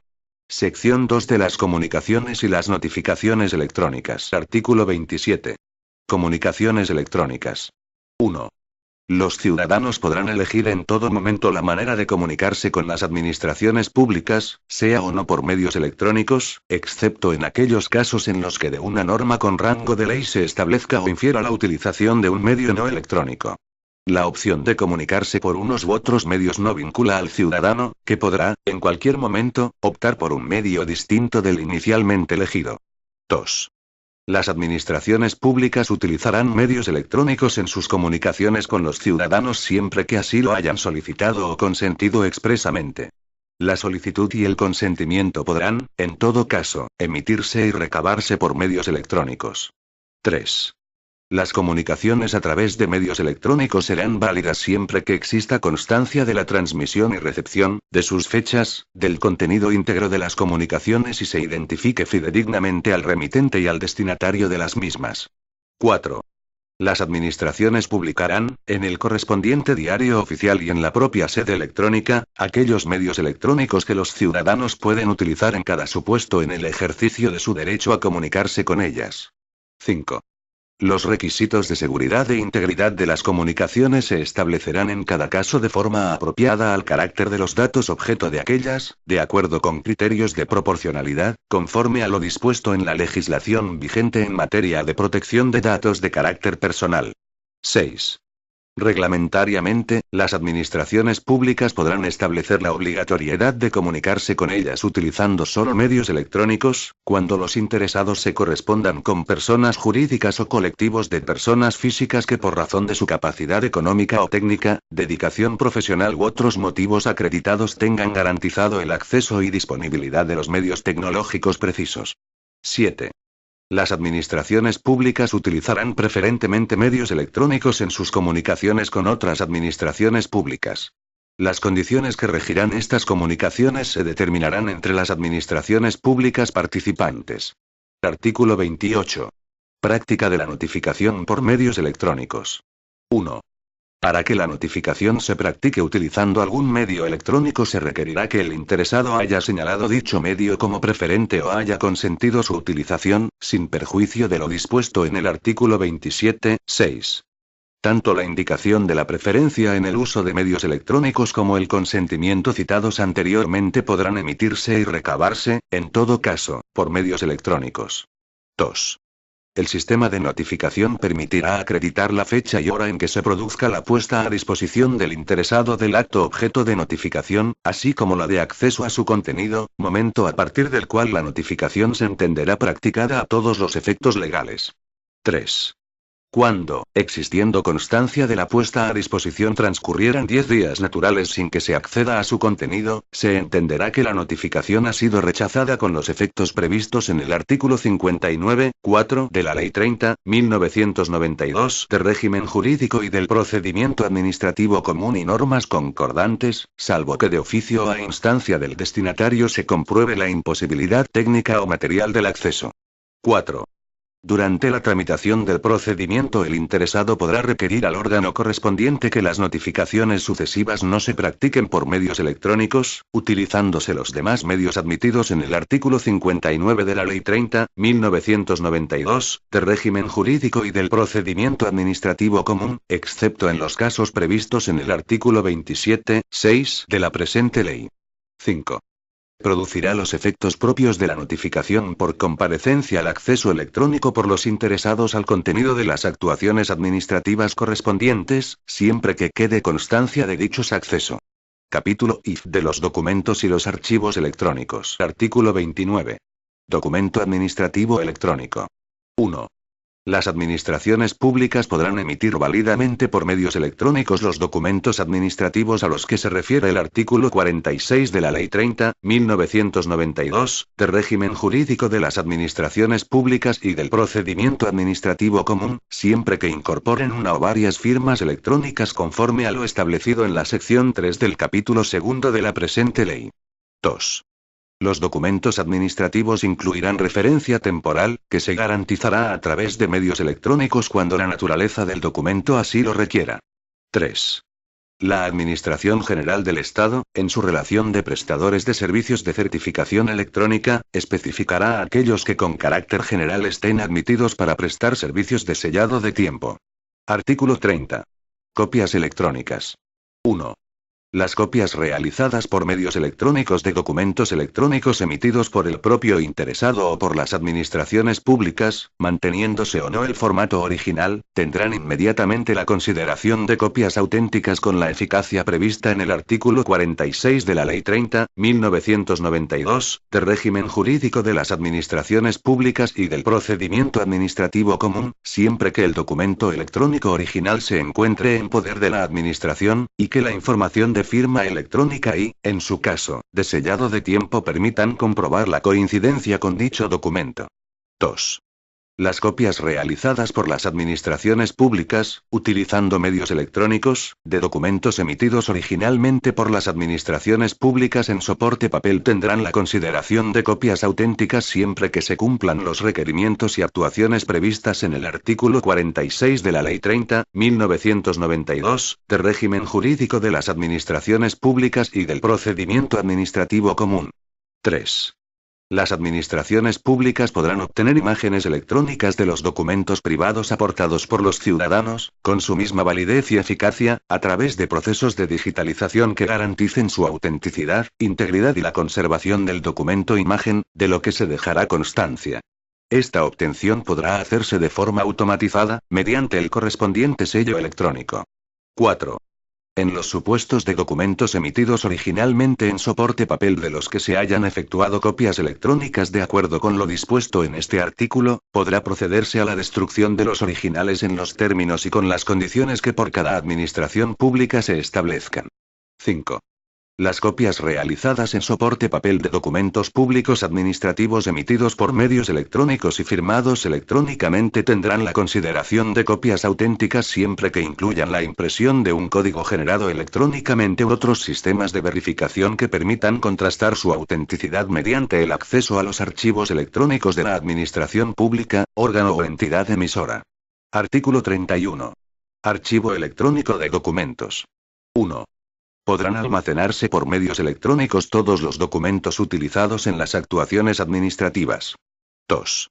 Sección 2 de las comunicaciones y las notificaciones electrónicas. Artículo 27. Comunicaciones electrónicas. 1. Los ciudadanos podrán elegir en todo momento la manera de comunicarse con las administraciones públicas, sea o no por medios electrónicos, excepto en aquellos casos en los que de una norma con rango de ley se establezca o infiera la utilización de un medio no electrónico. La opción de comunicarse por unos u otros medios no vincula al ciudadano, que podrá, en cualquier momento, optar por un medio distinto del inicialmente elegido. 2. Las administraciones públicas utilizarán medios electrónicos en sus comunicaciones con los ciudadanos siempre que así lo hayan solicitado o consentido expresamente. La solicitud y el consentimiento podrán, en todo caso, emitirse y recabarse por medios electrónicos. 3. Las comunicaciones a través de medios electrónicos serán válidas siempre que exista constancia de la transmisión y recepción, de sus fechas, del contenido íntegro de las comunicaciones y se identifique fidedignamente al remitente y al destinatario de las mismas. 4. Las administraciones publicarán, en el correspondiente diario oficial y en la propia sede electrónica, aquellos medios electrónicos que los ciudadanos pueden utilizar en cada supuesto en el ejercicio de su derecho a comunicarse con ellas. 5. Los requisitos de seguridad e integridad de las comunicaciones se establecerán en cada caso de forma apropiada al carácter de los datos objeto de aquellas, de acuerdo con criterios de proporcionalidad, conforme a lo dispuesto en la legislación vigente en materia de protección de datos de carácter personal. 6. Reglamentariamente, las administraciones públicas podrán establecer la obligatoriedad de comunicarse con ellas utilizando solo medios electrónicos, cuando los interesados se correspondan con personas jurídicas o colectivos de personas físicas que por razón de su capacidad económica o técnica, dedicación profesional u otros motivos acreditados tengan garantizado el acceso y disponibilidad de los medios tecnológicos precisos. 7. Las administraciones públicas utilizarán preferentemente medios electrónicos en sus comunicaciones con otras administraciones públicas. Las condiciones que regirán estas comunicaciones se determinarán entre las administraciones públicas participantes. Artículo 28. Práctica de la notificación por medios electrónicos. 1. Para que la notificación se practique utilizando algún medio electrónico se requerirá que el interesado haya señalado dicho medio como preferente o haya consentido su utilización, sin perjuicio de lo dispuesto en el artículo 27.6. Tanto la indicación de la preferencia en el uso de medios electrónicos como el consentimiento citados anteriormente podrán emitirse y recabarse, en todo caso, por medios electrónicos. 2. el sistema de notificación permitirá acreditar la fecha y hora en que se produzca la puesta a disposición del interesado del acto objeto de notificación, así como la de acceso a su contenido, momento a partir del cual la notificación se entenderá practicada a todos los efectos legales. 3. Cuando, existiendo constancia de la puesta a disposición, transcurrieran 10 días naturales sin que se acceda a su contenido, se entenderá que la notificación ha sido rechazada con los efectos previstos en el artículo 59.4 de la Ley 30.1992 de régimen jurídico y del procedimiento administrativo común y normas concordantes, salvo que de oficio o a instancia del destinatario se compruebe la imposibilidad técnica o material del acceso. 4. Durante la tramitación del procedimiento, el interesado podrá requerir al órgano correspondiente que las notificaciones sucesivas no se practiquen por medios electrónicos, utilizándose los demás medios admitidos en el artículo 59 de la Ley 30.1992, de régimen jurídico y del procedimiento administrativo común, excepto en los casos previstos en el artículo 27.6 de la presente ley. 5. Producirá los efectos propios de la notificación por comparecencia al acceso electrónico por los interesados al contenido de las actuaciones administrativas correspondientes, siempre que quede constancia de dichos acceso. Capítulo I de los documentos y los archivos electrónicos. Artículo 29. Documento administrativo electrónico. 1. Las administraciones públicas podrán emitir válidamente por medios electrónicos los documentos administrativos a los que se refiere el artículo 46 de la Ley 30.1992, de régimen jurídico de las administraciones públicas y del procedimiento administrativo común, siempre que incorporen una o varias firmas electrónicas conforme a lo establecido en la sección 3 del capítulo 2 de la presente ley. 2. Los documentos administrativos incluirán referencia temporal, que se garantizará a través de medios electrónicos cuando la naturaleza del documento así lo requiera. 3. La Administración General del Estado, en su relación de prestadores de servicios de certificación electrónica, especificará a aquellos que con carácter general estén admitidos para prestar servicios de sellado de tiempo. Artículo 30. Copias electrónicas. 1. Las copias realizadas por medios electrónicos de documentos electrónicos emitidos por el propio interesado o por las administraciones públicas, manteniéndose o no el formato original, tendrán inmediatamente la consideración de copias auténticas con la eficacia prevista en el artículo 46 de la Ley 30.1992, de régimen jurídico de las administraciones públicas y del procedimiento administrativo común, siempre que el documento electrónico original se encuentre en poder de la administración, y que la información de firma electrónica y, en su caso, de sellado de tiempo permitan comprobar la coincidencia con dicho documento. 2. Las copias realizadas por las administraciones públicas, utilizando medios electrónicos, de documentos emitidos originalmente por las administraciones públicas en soporte papel tendrán la consideración de copias auténticas siempre que se cumplan los requerimientos y actuaciones previstas en el artículo 46 de la Ley 30.1992, de régimen jurídico de las administraciones públicas y del procedimiento administrativo común. 3. Las administraciones públicas podrán obtener imágenes electrónicas de los documentos privados aportados por los ciudadanos, con su misma validez y eficacia, a través de procesos de digitalización que garanticen su autenticidad, integridad y la conservación del documento imagen, de lo que se dejará constancia. Esta obtención podrá hacerse de forma automatizada, mediante el correspondiente sello electrónico. 4. En los supuestos de documentos emitidos originalmente en soporte papel de los que se hayan efectuado copias electrónicas de acuerdo con lo dispuesto en este artículo, podrá procederse a la destrucción de los originales en los términos y con las condiciones que por cada administración pública se establezcan. 5. Las copias realizadas en soporte papel de documentos públicos administrativos emitidos por medios electrónicos y firmados electrónicamente tendrán la consideración de copias auténticas siempre que incluyan la impresión de un código generado electrónicamente u otros sistemas de verificación que permitan contrastar su autenticidad mediante el acceso a los archivos electrónicos de la administración pública, órgano o entidad emisora. Artículo 31. Archivo electrónico de documentos. 1. Podrán almacenarse por medios electrónicos todos los documentos utilizados en las actuaciones administrativas. 2.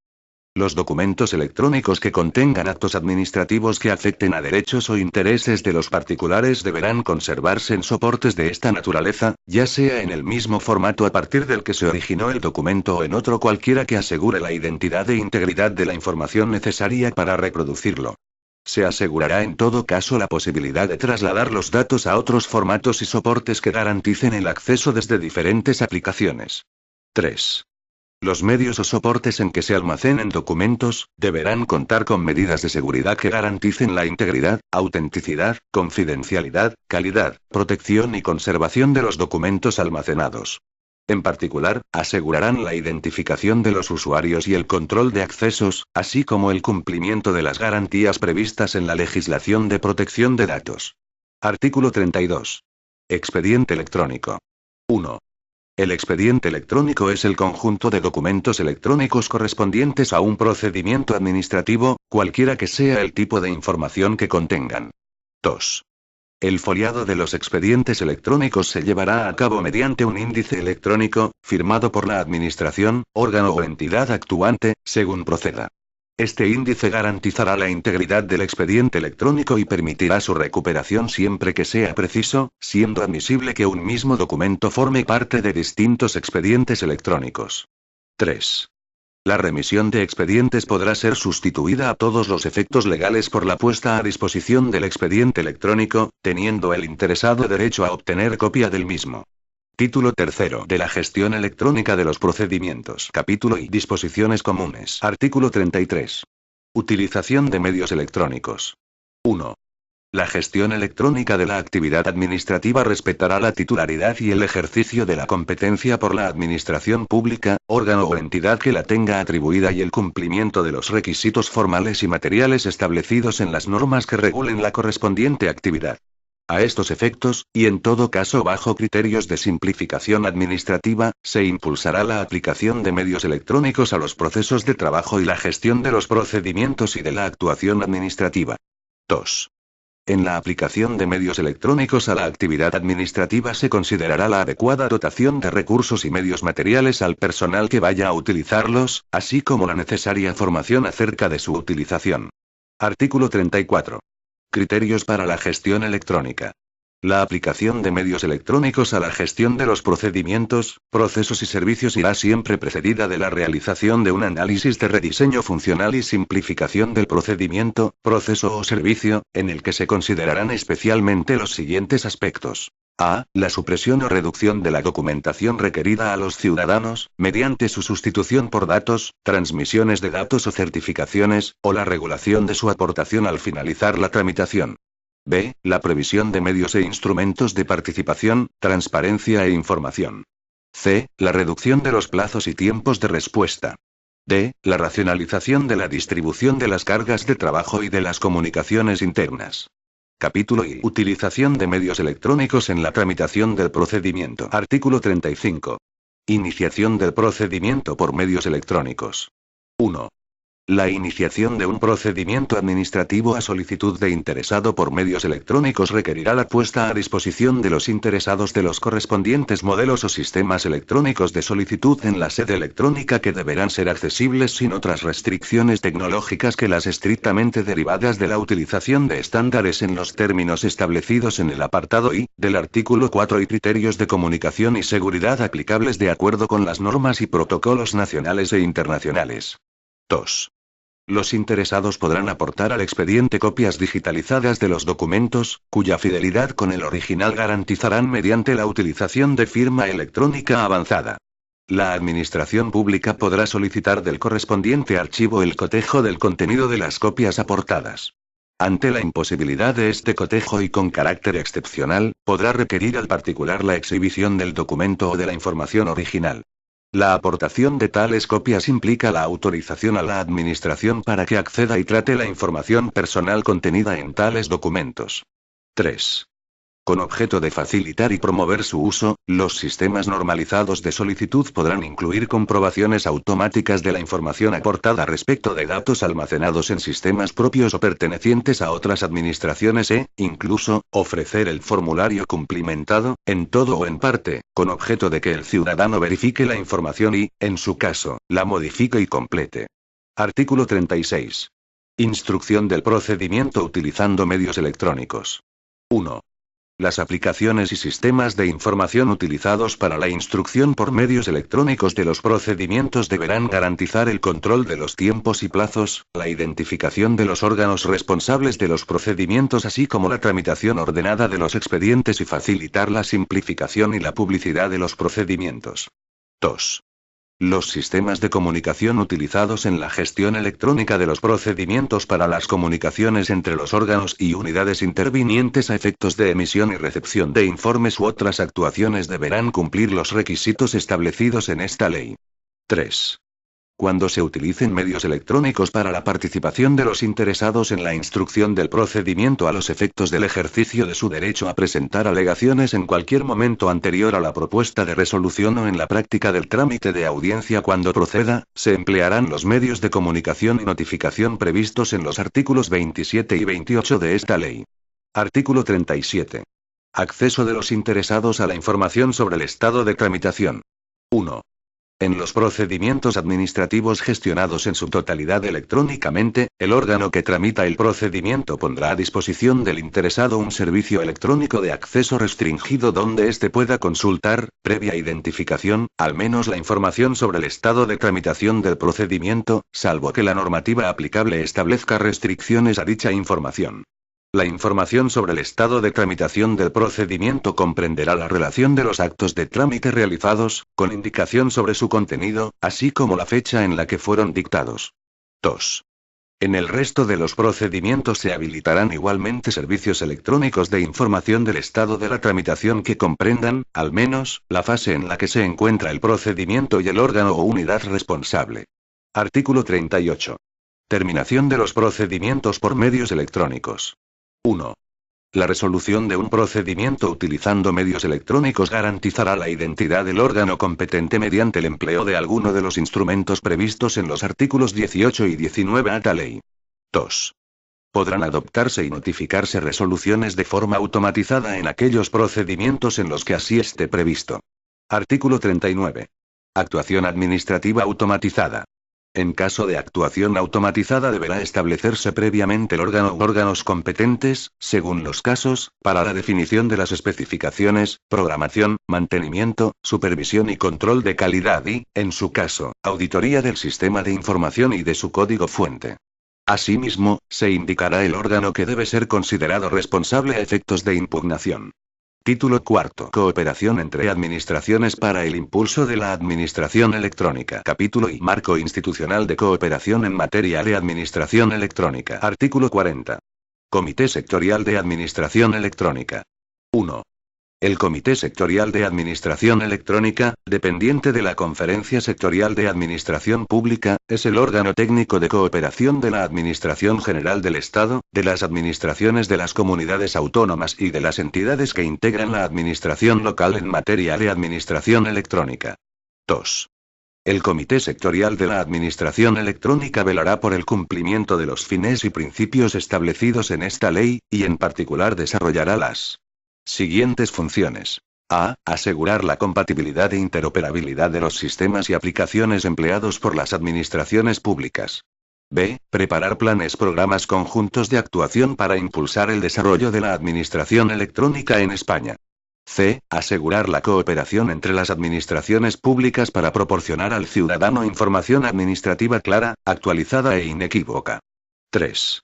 Los documentos electrónicos que contengan actos administrativos que afecten a derechos o intereses de los particulares deberán conservarse en soportes de esta naturaleza, ya sea en el mismo formato a partir del que se originó el documento o en otro cualquiera que asegure la identidad e integridad de la información necesaria para reproducirlo. Se asegurará en todo caso la posibilidad de trasladar los datos a otros formatos y soportes que garanticen el acceso desde diferentes aplicaciones. 3. Los medios o soportes en que se almacenen documentos, deberán contar con medidas de seguridad que garanticen la integridad, autenticidad, confidencialidad, calidad, protección y conservación de los documentos almacenados. En particular, asegurarán la identificación de los usuarios y el control de accesos, así como el cumplimiento de las garantías previstas en la legislación de protección de datos. Artículo 32. Expediente electrónico. 1. El expediente electrónico es el conjunto de documentos electrónicos correspondientes a un procedimiento administrativo, cualquiera que sea el tipo de información que contengan. 2. El foliado de los expedientes electrónicos se llevará a cabo mediante un índice electrónico, firmado por la Administración, órgano o entidad actuante, según proceda. Este índice garantizará la integridad del expediente electrónico y permitirá su recuperación siempre que sea preciso, siendo admisible que un mismo documento forme parte de distintos expedientes electrónicos. 3. La remisión de expedientes podrá ser sustituida a todos los efectos legales por la puesta a disposición del expediente electrónico, teniendo el interesado derecho a obtener copia del mismo. Título tercero de la gestión electrónica de los procedimientos. Capítulo y disposiciones comunes. Artículo 33. Utilización de medios electrónicos. 1. La gestión electrónica de la actividad administrativa respetará la titularidad y el ejercicio de la competencia por la administración pública, órgano o entidad que la tenga atribuida y el cumplimiento de los requisitos formales y materiales establecidos en las normas que regulen la correspondiente actividad. A estos efectos, y en todo caso bajo criterios de simplificación administrativa, se impulsará la aplicación de medios electrónicos a los procesos de trabajo y la gestión de los procedimientos y de la actuación administrativa. 2. En la aplicación de medios electrónicos a la actividad administrativa se considerará la adecuada dotación de recursos y medios materiales al personal que vaya a utilizarlos, así como la necesaria formación acerca de su utilización. Artículo 34. Criterios para la gestión electrónica. La aplicación de medios electrónicos a la gestión de los procedimientos, procesos y servicios irá siempre precedida de la realización de un análisis de rediseño funcional y simplificación del procedimiento, proceso o servicio, en el que se considerarán especialmente los siguientes aspectos. A. La supresión o reducción de la documentación requerida a los ciudadanos, mediante su sustitución por datos, transmisiones de datos o certificaciones, o la regulación de su aportación al finalizar la tramitación. B. La previsión de medios e instrumentos de participación, transparencia e información. C. La reducción de los plazos y tiempos de respuesta. D. La racionalización de la distribución de las cargas de trabajo y de las comunicaciones internas. Capítulo I. Utilización de medios electrónicos en la tramitación del procedimiento. Artículo 35. Iniciación del procedimiento por medios electrónicos. 1. La iniciación de un procedimiento administrativo a solicitud de interesado por medios electrónicos requerirá la puesta a disposición de los interesados de los correspondientes modelos o sistemas electrónicos de solicitud en la sede electrónica que deberán ser accesibles sin otras restricciones tecnológicas que las estrictamente derivadas de la utilización de estándares en los términos establecidos en el apartado I, del artículo 4 y criterios de comunicación y seguridad aplicables de acuerdo con las normas y protocolos nacionales e internacionales. 2. Los interesados podrán aportar al expediente copias digitalizadas de los documentos, cuya fidelidad con el original garantizarán mediante la utilización de firma electrónica avanzada. La Administración Pública podrá solicitar del correspondiente archivo el cotejo del contenido de las copias aportadas. Ante la imposibilidad de este cotejo y con carácter excepcional, podrá requerir al particular la exhibición del documento o de la información original. La aportación de tales copias implica la autorización a la Administración para que acceda y trate la información personal contenida en tales documentos. 3. Con objeto de facilitar y promover su uso, los sistemas normalizados de solicitud podrán incluir comprobaciones automáticas de la información aportada respecto de datos almacenados en sistemas propios o pertenecientes a otras administraciones incluso, ofrecer el formulario cumplimentado, en todo o en parte, con objeto de que el ciudadano verifique la información y, en su caso, la modifique y complete. Artículo 36. Instrucción del procedimiento utilizando medios electrónicos. 1. Las aplicaciones y sistemas de información utilizados para la instrucción por medios electrónicos de los procedimientos deberán garantizar el control de los tiempos y plazos, la identificación de los órganos responsables de los procedimientos así como la tramitación ordenada de los expedientes y facilitar la simplificación y la publicidad de los procedimientos. 2. Los sistemas de comunicación utilizados en la gestión electrónica de los procedimientos para las comunicaciones entre los órganos y unidades intervinientes a efectos de emisión y recepción de informes u otras actuaciones deberán cumplir los requisitos establecidos en esta ley. 3. Cuando se utilicen medios electrónicos para la participación de los interesados en la instrucción del procedimiento a los efectos del ejercicio de su derecho a presentar alegaciones en cualquier momento anterior a la propuesta de resolución o en la práctica del trámite de audiencia cuando proceda, se emplearán los medios de comunicación y notificación previstos en los artículos 27 y 28 de esta ley. Artículo 37. Acceso de los interesados a la información sobre el estado de tramitación. 1. En los procedimientos administrativos gestionados en su totalidad electrónicamente, el órgano que tramita el procedimiento pondrá a disposición del interesado un servicio electrónico de acceso restringido donde éste pueda consultar, previa identificación, al menos la información sobre el estado de tramitación del procedimiento, salvo que la normativa aplicable establezca restricciones a dicha información. La información sobre el estado de tramitación del procedimiento comprenderá la relación de los actos de trámite realizados, con indicación sobre su contenido, así como la fecha en la que fueron dictados. 2. En el resto de los procedimientos se habilitarán igualmente servicios electrónicos de información del estado de la tramitación que comprendan, al menos, la fase en la que se encuentra el procedimiento y el órgano o unidad responsable. Artículo 38. Terminación de los procedimientos por medios electrónicos. 1. La resolución de un procedimiento utilizando medios electrónicos garantizará la identidad del órgano competente mediante el empleo de alguno de los instrumentos previstos en los artículos 18 y 19 de esta ley. 2. Podrán adoptarse y notificarse resoluciones de forma automatizada en aquellos procedimientos en los que así esté previsto. Artículo 39. Actuación administrativa automatizada. En caso de actuación automatizada deberá establecerse previamente el órgano u órganos competentes, según los casos, para la definición de las especificaciones, programación, mantenimiento, supervisión y control de calidad y, en su caso, auditoría del sistema de información y de su código fuente. Asimismo, se indicará el órgano que debe ser considerado responsable a efectos de impugnación. Título cuarto. Cooperación entre administraciones para el impulso de la administración electrónica. Capítulo y marco institucional de cooperación en materia de administración electrónica. Artículo 40. Comité sectorial de administración electrónica. 1. El Comité Sectorial de Administración Electrónica, dependiente de la Conferencia Sectorial de Administración Pública, es el órgano técnico de cooperación de la Administración General del Estado, de las administraciones de las comunidades autónomas y de las entidades que integran la administración local en materia de administración electrónica. 2. El Comité Sectorial de la Administración Electrónica velará por el cumplimiento de los fines y principios establecidos en esta ley, y en particular desarrollará las siguientes funciones. A. Asegurar la compatibilidad e interoperabilidad de los sistemas y aplicaciones empleados por las administraciones públicas. B. Preparar programas conjuntos de actuación para impulsar el desarrollo de la administración electrónica en España. C. Asegurar la cooperación entre las administraciones públicas para proporcionar al ciudadano información administrativa clara, actualizada e inequívoca. 3.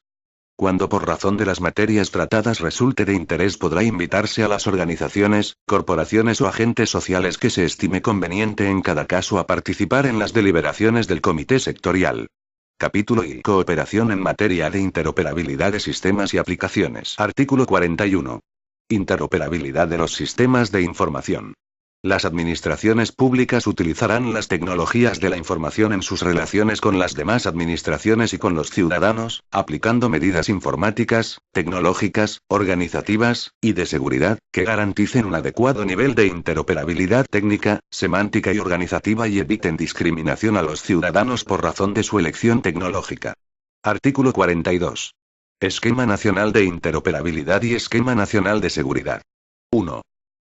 Cuando por razón de las materias tratadas resulte de interés podrá invitarse a las organizaciones, corporaciones o agentes sociales que se estime conveniente en cada caso a participar en las deliberaciones del Comité Sectorial. Capítulo y cooperación en materia de interoperabilidad de sistemas y aplicaciones. Artículo 41. Interoperabilidad de los sistemas de información. Las administraciones públicas utilizarán las tecnologías de la información en sus relaciones con las demás administraciones y con los ciudadanos, aplicando medidas informáticas, tecnológicas, organizativas, y de seguridad, que garanticen un adecuado nivel de interoperabilidad técnica, semántica y organizativa y eviten discriminación a los ciudadanos por razón de su elección tecnológica. Artículo 42. Esquema Nacional de Interoperabilidad y Esquema Nacional de Seguridad. 1.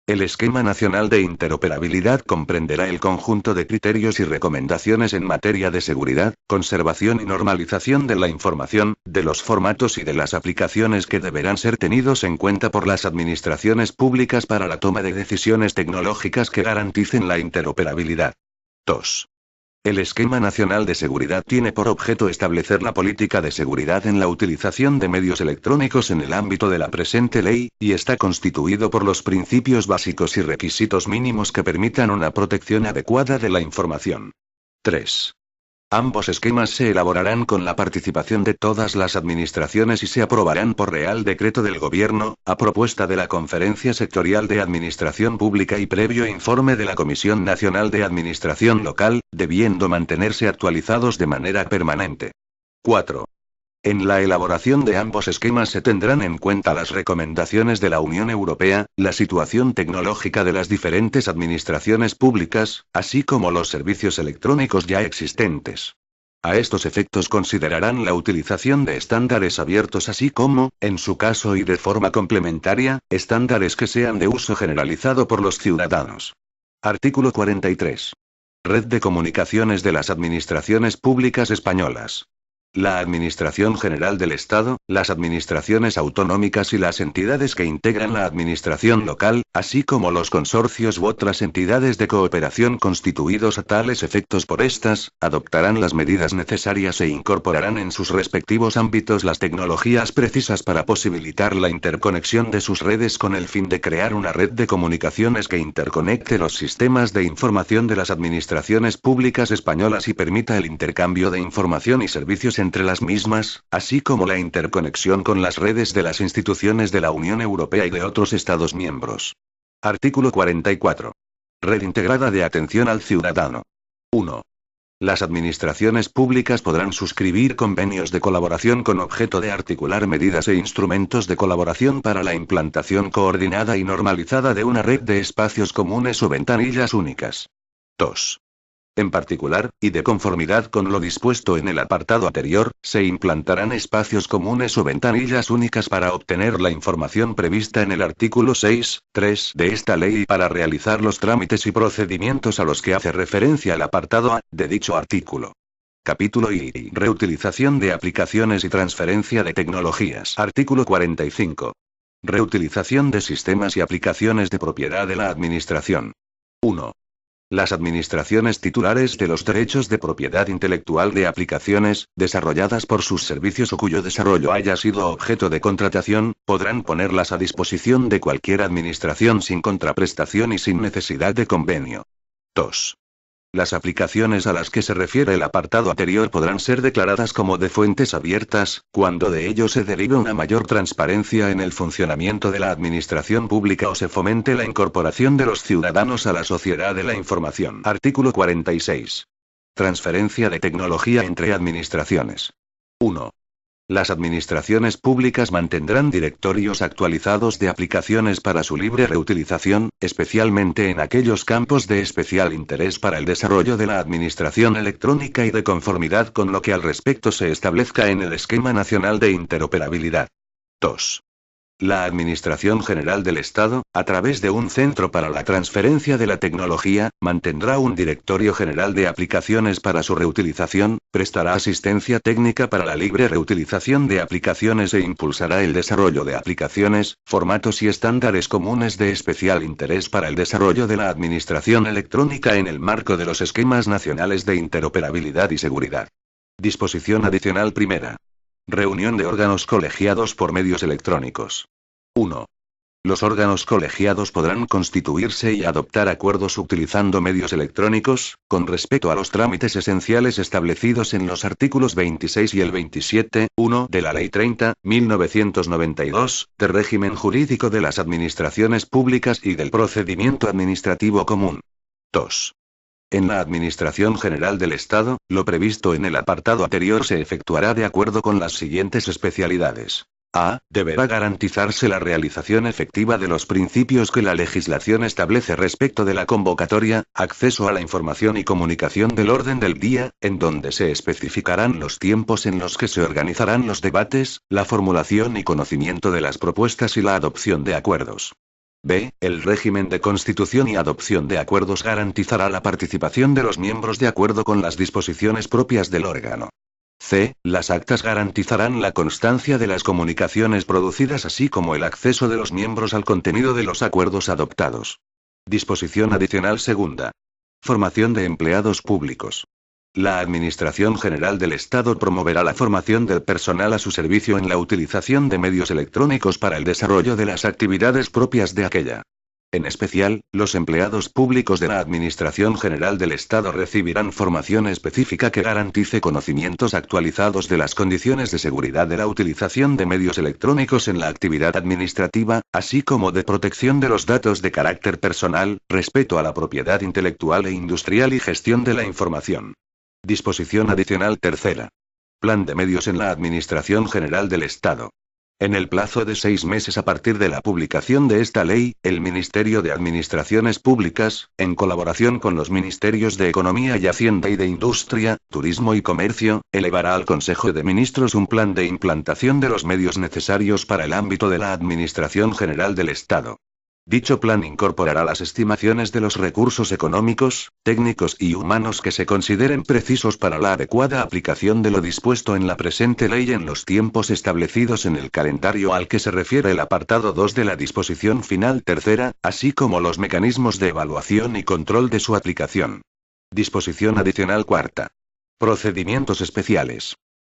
El Esquema Nacional de Interoperabilidad comprenderá el conjunto de criterios y recomendaciones en materia de seguridad, conservación y normalización de la información, de los formatos y de las aplicaciones que deberán ser tenidos en cuenta por las administraciones públicas para la toma de decisiones tecnológicas que garanticen la interoperabilidad. 2. El Esquema Nacional de Seguridad tiene por objeto establecer la política de seguridad en la utilización de medios electrónicos en el ámbito de la presente ley, y está constituido por los principios básicos y requisitos mínimos que permitan una protección adecuada de la información. 3. Ambos esquemas se elaborarán con la participación de todas las administraciones y se aprobarán por Real Decreto del Gobierno, a propuesta de la Conferencia Sectorial de Administración Pública y previo informe de la Comisión Nacional de Administración Local, debiendo mantenerse actualizados de manera permanente. 4. En la elaboración de ambos esquemas se tendrán en cuenta las recomendaciones de la Unión Europea, la situación tecnológica de las diferentes administraciones públicas, así como los servicios electrónicos ya existentes. A estos efectos considerarán la utilización de estándares abiertos así como, en su caso y de forma complementaria, estándares que sean de uso generalizado por los ciudadanos. Artículo 43. Red de comunicaciones de las administraciones públicas españolas. La Administración General del Estado, las administraciones autonómicas y las entidades que integran la administración local, así como los consorcios u otras entidades de cooperación constituidos a tales efectos por estas, adoptarán las medidas necesarias e incorporarán en sus respectivos ámbitos las tecnologías precisas para posibilitar la interconexión de sus redes con el fin de crear una red de comunicaciones que interconecte los sistemas de información de las administraciones públicas españolas y permita el intercambio de información y servicios entre las mismas, así como la interconexión con las redes de las instituciones de la Unión Europea y de otros Estados miembros. Artículo 44. Red integrada de atención al ciudadano. 1. Las administraciones públicas podrán suscribir convenios de colaboración con objeto de articular medidas e instrumentos de colaboración para la implantación coordinada y normalizada de una red de espacios comunes o ventanillas únicas. 2. En particular, y de conformidad con lo dispuesto en el apartado anterior, se implantarán espacios comunes o ventanillas únicas para obtener la información prevista en el artículo 6.3 de esta ley y para realizar los trámites y procedimientos a los que hace referencia el apartado A de dicho artículo. Capítulo I. Reutilización de aplicaciones y transferencia de tecnologías. Artículo 45. Reutilización de sistemas y aplicaciones de propiedad de la Administración. 1. Las administraciones titulares de los derechos de propiedad intelectual de aplicaciones, desarrolladas por sus servicios o cuyo desarrollo haya sido objeto de contratación, podrán ponerlas a disposición de cualquier administración sin contraprestación y sin necesidad de convenio. 2. Las aplicaciones a las que se refiere el apartado anterior podrán ser declaradas como de fuentes abiertas, cuando de ello se derive una mayor transparencia en el funcionamiento de la administración pública o se fomente la incorporación de los ciudadanos a la sociedad de la información. Artículo 46. Transferencia de tecnología entre administraciones. 1. Las administraciones públicas mantendrán directorios actualizados de aplicaciones para su libre reutilización, especialmente en aquellos campos de especial interés para el desarrollo de la administración electrónica y de conformidad con lo que al respecto se establezca en el Esquema Nacional de Interoperabilidad. 2. La Administración General del Estado, a través de un Centro para la Transferencia de la Tecnología, mantendrá un Directorio General de Aplicaciones para su reutilización, prestará asistencia técnica para la libre reutilización de aplicaciones e impulsará el desarrollo de aplicaciones, formatos y estándares comunes de especial interés para el desarrollo de la administración electrónica en el marco de los esquemas nacionales de interoperabilidad y seguridad. Disposición adicional primera. Reunión de órganos colegiados por medios electrónicos. 1. Los órganos colegiados podrán constituirse y adoptar acuerdos utilizando medios electrónicos, con respecto a los trámites esenciales establecidos en los artículos 26 y el 27.1 de la Ley 30.1992, de régimen jurídico de las administraciones públicas y del procedimiento administrativo común. 2. En la Administración General del Estado, lo previsto en el apartado anterior se efectuará de acuerdo con las siguientes especialidades. A. Deberá garantizarse la realización efectiva de los principios que la legislación establece respecto de la convocatoria, acceso a la información y comunicación del orden del día, en donde se especificarán los tiempos en los que se organizarán los debates, la formulación y conocimiento de las propuestas y la adopción de acuerdos. B. El régimen de constitución y adopción de acuerdos garantizará la participación de los miembros de acuerdo con las disposiciones propias del órgano. C. Las actas garantizarán la constancia de las comunicaciones producidas así como el acceso de los miembros al contenido de los acuerdos adoptados. Disposición adicional segunda. Formación de empleados públicos. La Administración General del Estado promoverá la formación del personal a su servicio en la utilización de medios electrónicos para el desarrollo de las actividades propias de aquella. En especial, los empleados públicos de la Administración General del Estado recibirán formación específica que garantice conocimientos actualizados de las condiciones de seguridad de la utilización de medios electrónicos en la actividad administrativa, así como de protección de los datos de carácter personal, respeto a la propiedad intelectual e industrial y gestión de la información. Disposición adicional tercera. Plan de medios en la Administración General del Estado. En el plazo de 6 meses a partir de la publicación de esta ley, el Ministerio de Administraciones Públicas, en colaboración con los Ministerios de Economía y Hacienda y de Industria, Turismo y Comercio, elevará al Consejo de Ministros un plan de implantación de los medios necesarios para el ámbito de la Administración General del Estado. Dicho plan incorporará las estimaciones de los recursos económicos, técnicos y humanos que se consideren precisos para la adecuada aplicación de lo dispuesto en la presente ley en los tiempos establecidos en el calendario al que se refiere el apartado 2 de la disposición final tercera, así como los mecanismos de evaluación y control de su aplicación. Disposición adicional cuarta. Procedimientos especiales.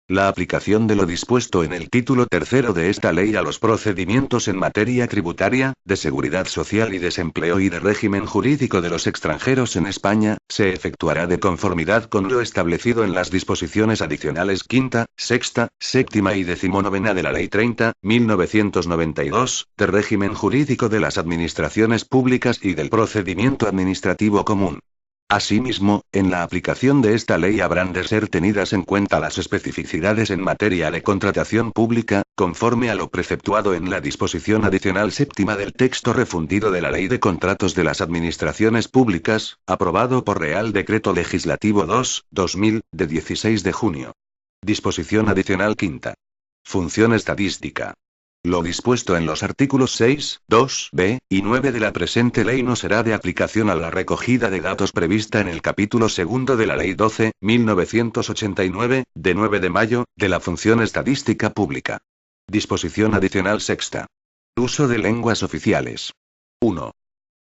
La aplicación de lo dispuesto en el título tercero de esta ley a los procedimientos en materia tributaria, de seguridad social y desempleo y de régimen jurídico de los extranjeros en España, se efectuará de conformidad con lo establecido en las disposiciones adicionales quinta, sexta, séptima y decimonovena de la Ley 30, 1992, de régimen jurídico de las administraciones públicas y del procedimiento administrativo común. Asimismo, en la aplicación de esta ley habrán de ser tenidas en cuenta las especificidades en materia de contratación pública, conforme a lo preceptuado en la disposición adicional séptima del texto refundido de la Ley de Contratos de las Administraciones Públicas, aprobado por Real Decreto Legislativo 2/2000, de 16 de junio. Disposición adicional quinta. Función estadística. Lo dispuesto en los artículos 6, 2, b, y 9 de la presente ley no será de aplicación a la recogida de datos prevista en el capítulo segundo de la Ley 12, 1989, de 9 de mayo, de la Función Estadística Pública. Disposición adicional sexta. Uso de lenguas oficiales. 1.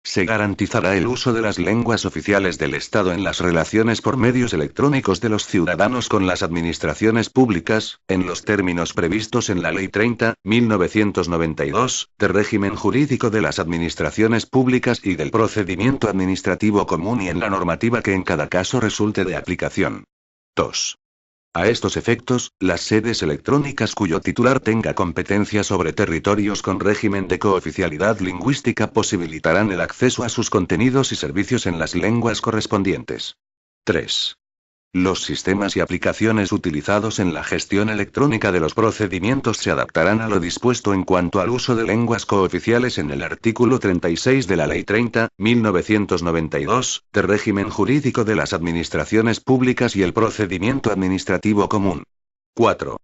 Se garantizará el uso de las lenguas oficiales del Estado en las relaciones por medios electrónicos de los ciudadanos con las administraciones públicas, en los términos previstos en la Ley 30, 1992, de régimen jurídico de las administraciones públicas y del procedimiento administrativo común y en la normativa que en cada caso resulte de aplicación. 2. A estos efectos, las sedes electrónicas cuyo titular tenga competencia sobre territorios con régimen de cooficialidad lingüística posibilitarán el acceso a sus contenidos y servicios en las lenguas correspondientes. 3. Los sistemas y aplicaciones utilizados en la gestión electrónica de los procedimientos se adaptarán a lo dispuesto en cuanto al uso de lenguas cooficiales en el artículo 36 de la Ley 30, 1992, de régimen jurídico de las administraciones públicas y el procedimiento administrativo común. 4.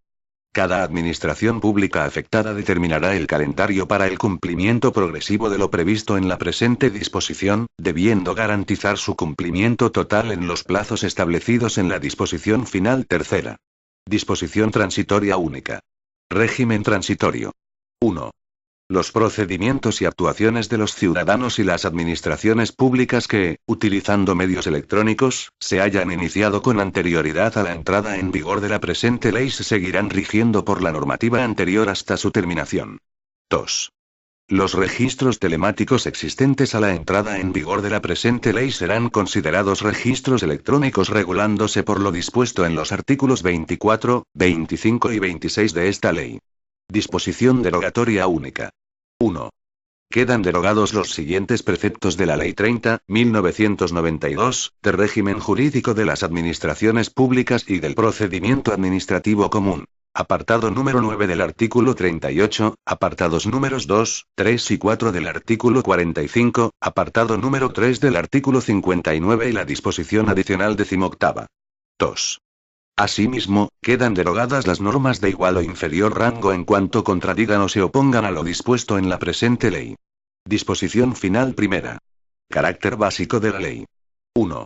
Cada administración pública afectada determinará el calendario para el cumplimiento progresivo de lo previsto en la presente disposición, debiendo garantizar su cumplimiento total en los plazos establecidos en la disposición final tercera. Disposición transitoria única. Régimen transitorio. 1. Los procedimientos y actuaciones de los ciudadanos y las administraciones públicas que, utilizando medios electrónicos, se hayan iniciado con anterioridad a la entrada en vigor de la presente ley se seguirán rigiendo por la normativa anterior hasta su terminación. 2. Los registros telemáticos existentes a la entrada en vigor de la presente ley serán considerados registros electrónicos regulándose por lo dispuesto en los artículos 24, 25 y 26 de esta ley. Disposición derogatoria única. 1. Quedan derogados los siguientes preceptos de la Ley 30, 1992, de régimen jurídico de las administraciones públicas y del procedimiento administrativo común. Apartado número 9 del artículo 38, apartados números 2, 3 y 4 del artículo 45, apartado número 3 del artículo 59 y la disposición adicional 18. 2. Asimismo, quedan derogadas las normas de igual o inferior rango en cuanto contradigan o se opongan a lo dispuesto en la presente ley. Disposición final primera. Carácter básico de la ley. 1.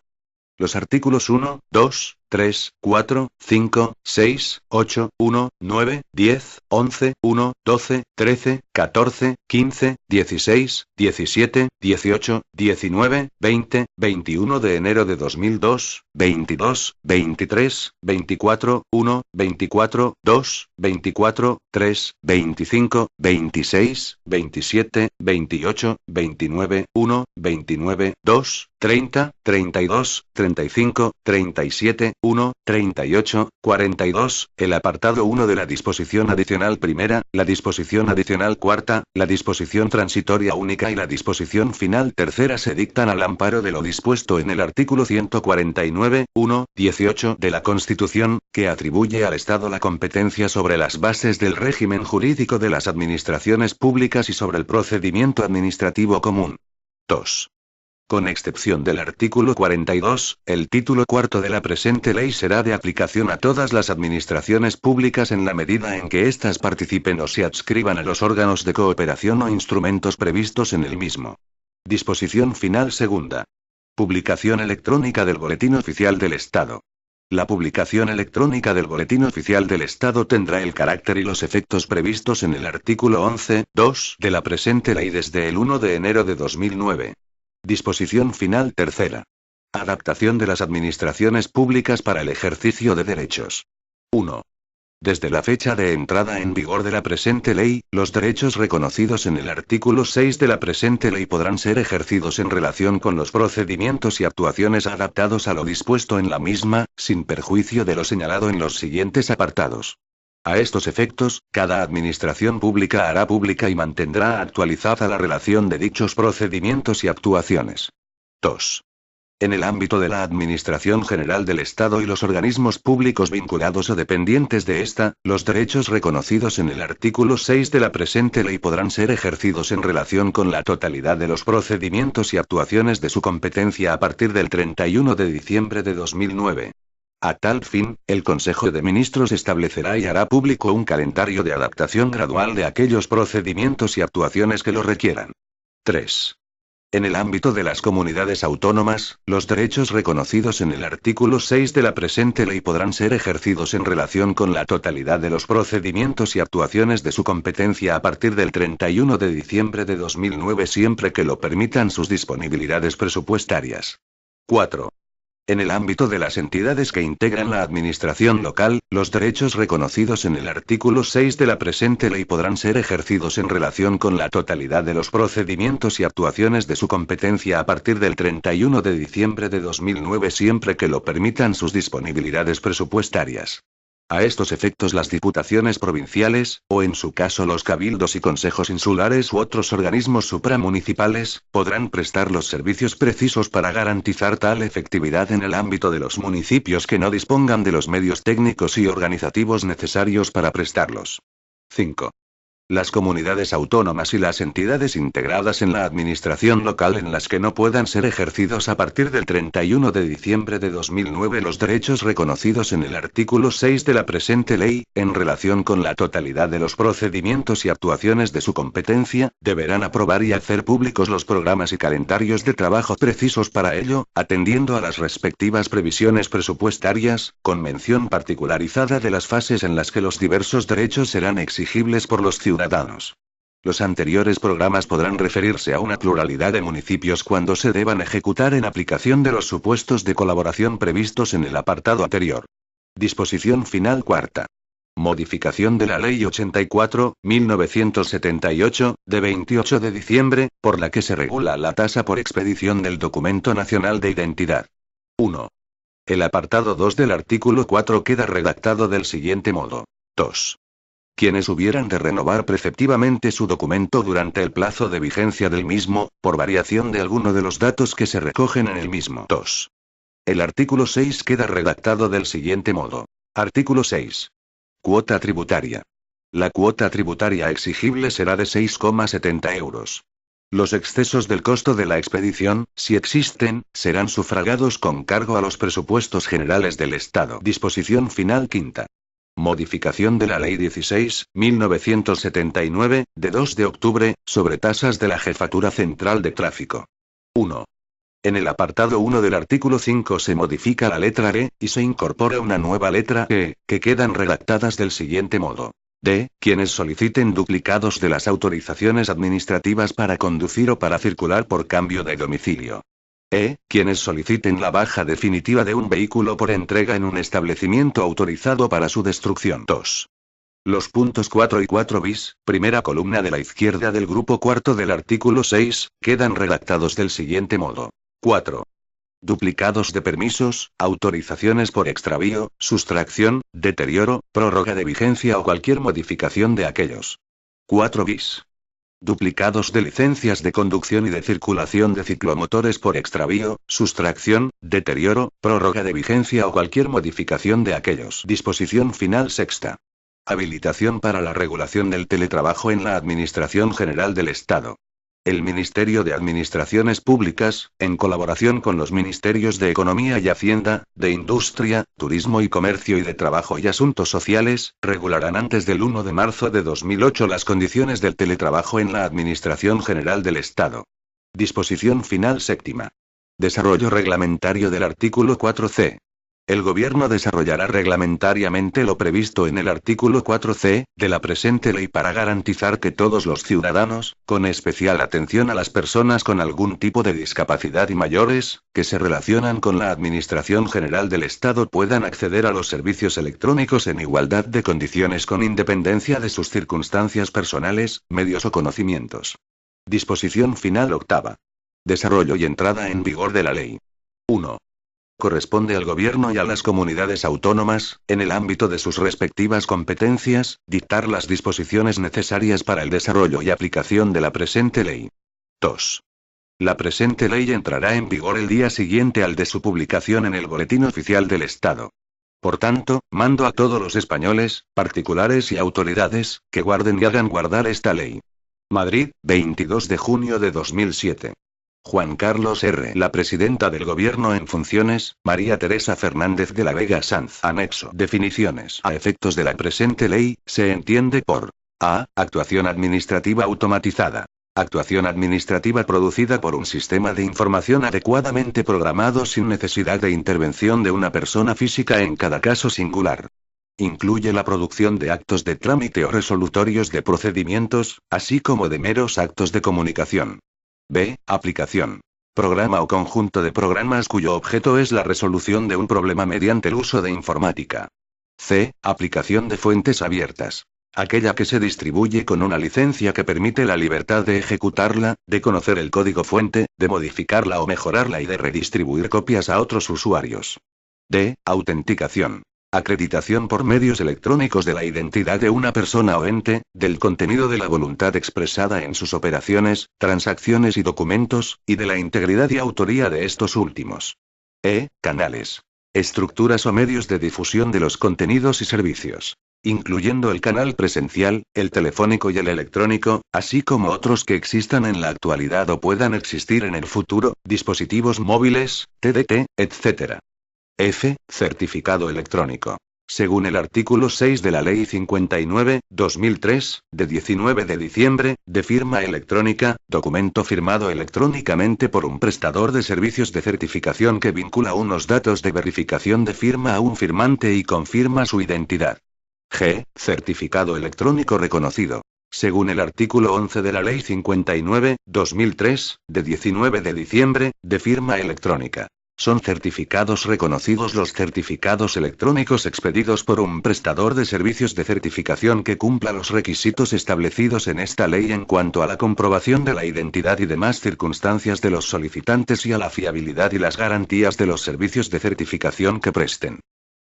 Los artículos 1, 2, 3, 4, 5, 6, 8, 1, 9, 10, 11, 1, 12, 13, 14, 15, 16, 17, 18, 19, 20, 21 de enero de 2002, 22, 23, 24, 1, 24, 2, 24, 3, 25, 26, 27, 28, 29, 1, 29, 2, 30, 32, 35, 37, 1, 38, 42, el apartado 1 de la disposición adicional primera, la disposición adicional cuarta, la disposición transitoria única y la disposición final tercera se dictan al amparo de lo dispuesto en el artículo 149, 1, 18 de la Constitución, que atribuye al Estado la competencia sobre las bases del régimen jurídico de las administraciones públicas y sobre el procedimiento administrativo común. 2. Con excepción del artículo 42, el título cuarto de la presente ley será de aplicación a todas las administraciones públicas en la medida en que éstas participen o se adscriban a los órganos de cooperación o instrumentos previstos en el mismo. Disposición final segunda. Publicación electrónica del Boletín Oficial del Estado. La publicación electrónica del Boletín Oficial del Estado tendrá el carácter y los efectos previstos en el artículo 11, 2 de la presente ley desde el 1 de enero de 2009. Disposición final tercera. Adaptación de las administraciones públicas para el ejercicio de derechos. 1. Desde la fecha de entrada en vigor de la presente ley, los derechos reconocidos en el artículo 6 de la presente ley podrán ser ejercidos en relación con los procedimientos y actuaciones adaptados a lo dispuesto en la misma, sin perjuicio de lo señalado en los siguientes apartados. A estos efectos, cada administración pública hará pública y mantendrá actualizada la relación de dichos procedimientos y actuaciones. 2. En el ámbito de la Administración General del Estado y los organismos públicos vinculados o dependientes de esta, los derechos reconocidos en el artículo 6 de la presente ley podrán ser ejercidos en relación con la totalidad de los procedimientos y actuaciones de su competencia a partir del 31 de diciembre de 2009. A tal fin, el Consejo de Ministros establecerá y hará público un calendario de adaptación gradual de aquellos procedimientos y actuaciones que lo requieran. 3. En el ámbito de las comunidades autónomas, los derechos reconocidos en el artículo 6 de la presente ley podrán ser ejercidos en relación con la totalidad de los procedimientos y actuaciones de su competencia a partir del 31 de diciembre de 2009 siempre que lo permitan sus disponibilidades presupuestarias. 4. En el ámbito de las entidades que integran la administración local, los derechos reconocidos en el artículo 6 de la presente ley podrán ser ejercidos en relación con la totalidad de los procedimientos y actuaciones de su competencia a partir del 31 de diciembre de 2009 siempre que lo permitan sus disponibilidades presupuestarias. A estos efectos las diputaciones provinciales, o en su caso los cabildos y consejos insulares u otros organismos supramunicipales, podrán prestar los servicios precisos para garantizar tal efectividad en el ámbito de los municipios que no dispongan de los medios técnicos y organizativos necesarios para prestarlos. 5. Las comunidades autónomas y las entidades integradas en la administración local en las que no puedan ser ejercidos a partir del 31 de diciembre de 2009 los derechos reconocidos en el artículo 6 de la presente ley, en relación con la totalidad de los procedimientos y actuaciones de su competencia, deberán aprobar y hacer públicos los programas y calendarios de trabajo precisos para ello, atendiendo a las respectivas previsiones presupuestarias, con mención particularizada de las fases en las que los diversos derechos serán exigibles por los ciudadanos. Los anteriores programas podrán referirse a una pluralidad de municipios cuando se deban ejecutar en aplicación de los supuestos de colaboración previstos en el apartado anterior. Disposición final cuarta. Modificación de la Ley 84/1978, de 28 de diciembre, por la que se regula la tasa por expedición del Documento Nacional de Identidad. 1. El apartado 2 del artículo 4 queda redactado del siguiente modo. 2. Quienes hubieran de renovar preceptivamente su documento durante el plazo de vigencia del mismo, por variación de alguno de los datos que se recogen en el mismo. 2. El artículo 6 queda redactado del siguiente modo. Artículo 6. Cuota tributaria. La cuota tributaria exigible será de 6,70 euros. Los excesos del costo de la expedición, si existen, serán sufragados con cargo a los presupuestos generales del Estado. Disposición final quinta. Modificación de la Ley 16.1979, de 2 de octubre, sobre tasas de la Jefatura Central de Tráfico. 1. En el apartado 1 del artículo 5 se modifica la letra E, y se incorpora una nueva letra E, que quedan redactadas del siguiente modo. D. Quienes soliciten duplicados de las autorizaciones administrativas para conducir o para circular por cambio de domicilio. E. Quienes soliciten la baja definitiva de un vehículo por entrega en un establecimiento autorizado para su destrucción. 2. Los puntos 4 y 4 bis, primera columna de la izquierda del grupo cuarto del artículo 6, quedan redactados del siguiente modo. 4. Duplicados de permisos, autorizaciones por extravío, sustracción, deterioro, prórroga de vigencia o cualquier modificación de aquellos. 4 bis. Duplicados de licencias de conducción y de circulación de ciclomotores por extravío, sustracción, deterioro, prórroga de vigencia o cualquier modificación de aquellos. Disposición final sexta. Habilitación para la regulación del teletrabajo en la Administración General del Estado. El Ministerio de Administraciones Públicas, en colaboración con los Ministerios de Economía y Hacienda, de Industria, Turismo y Comercio y de Trabajo y Asuntos Sociales, regularán antes del 1 de marzo de 2008 las condiciones del teletrabajo en la Administración General del Estado. Disposición final séptima. Desarrollo reglamentario del artículo 4c. El Gobierno desarrollará reglamentariamente lo previsto en el artículo 4c de la presente ley para garantizar que todos los ciudadanos, con especial atención a las personas con algún tipo de discapacidad y mayores, que se relacionan con la Administración General del Estado puedan acceder a los servicios electrónicos en igualdad de condiciones con independencia de sus circunstancias personales, medios o conocimientos. Disposición final octava. Desarrollo y entrada en vigor de la ley. 1. Corresponde al Gobierno y a las comunidades autónomas, en el ámbito de sus respectivas competencias, dictar las disposiciones necesarias para el desarrollo y aplicación de la presente ley. 2. La presente ley entrará en vigor el día siguiente al de su publicación en el Boletín Oficial del Estado. Por tanto, mando a todos los españoles, particulares y autoridades, que guarden y hagan guardar esta ley. Madrid, 22 de junio de 2007. Juan Carlos R. La presidenta del Gobierno en funciones, María Teresa Fernández de la Vega Sanz. Anexo. Definiciones. A efectos de la presente ley, se entiende por A. Actuación administrativa automatizada. Actuación administrativa producida por un sistema de información adecuadamente programado sin necesidad de intervención de una persona física en cada caso singular. Incluye la producción de actos de trámite o resolutorios de procedimientos, así como de meros actos de comunicación. B. Aplicación. Programa o conjunto de programas cuyo objeto es la resolución de un problema mediante el uso de informática. C. Aplicación de fuentes abiertas. Aquella que se distribuye con una licencia que permite la libertad de ejecutarla, de conocer el código fuente, de modificarla o mejorarla y de redistribuir copias a otros usuarios. D. Autenticación. Acreditación por medios electrónicos de la identidad de una persona o ente, del contenido de la voluntad expresada en sus operaciones, transacciones y documentos, y de la integridad y autoría de estos últimos. E. Canales. Estructuras o medios de difusión de los contenidos y servicios, incluyendo el canal presencial, el telefónico y el electrónico, así como otros que existan en la actualidad o puedan existir en el futuro, dispositivos móviles, TDT, etc. F. Certificado electrónico. Según el artículo 6 de la Ley 59/2003, de 19 de diciembre, de firma electrónica, documento firmado electrónicamente por un prestador de servicios de certificación que vincula unos datos de verificación de firma a un firmante y confirma su identidad. G. Certificado electrónico reconocido. Según el artículo 11 de la Ley 59/2003, de 19 de diciembre, de firma electrónica. Son certificados reconocidos los certificados electrónicos expedidos por un prestador de servicios de certificación que cumpla los requisitos establecidos en esta ley en cuanto a la comprobación de la identidad y demás circunstancias de los solicitantes y a la fiabilidad y las garantías de los servicios de certificación que presten.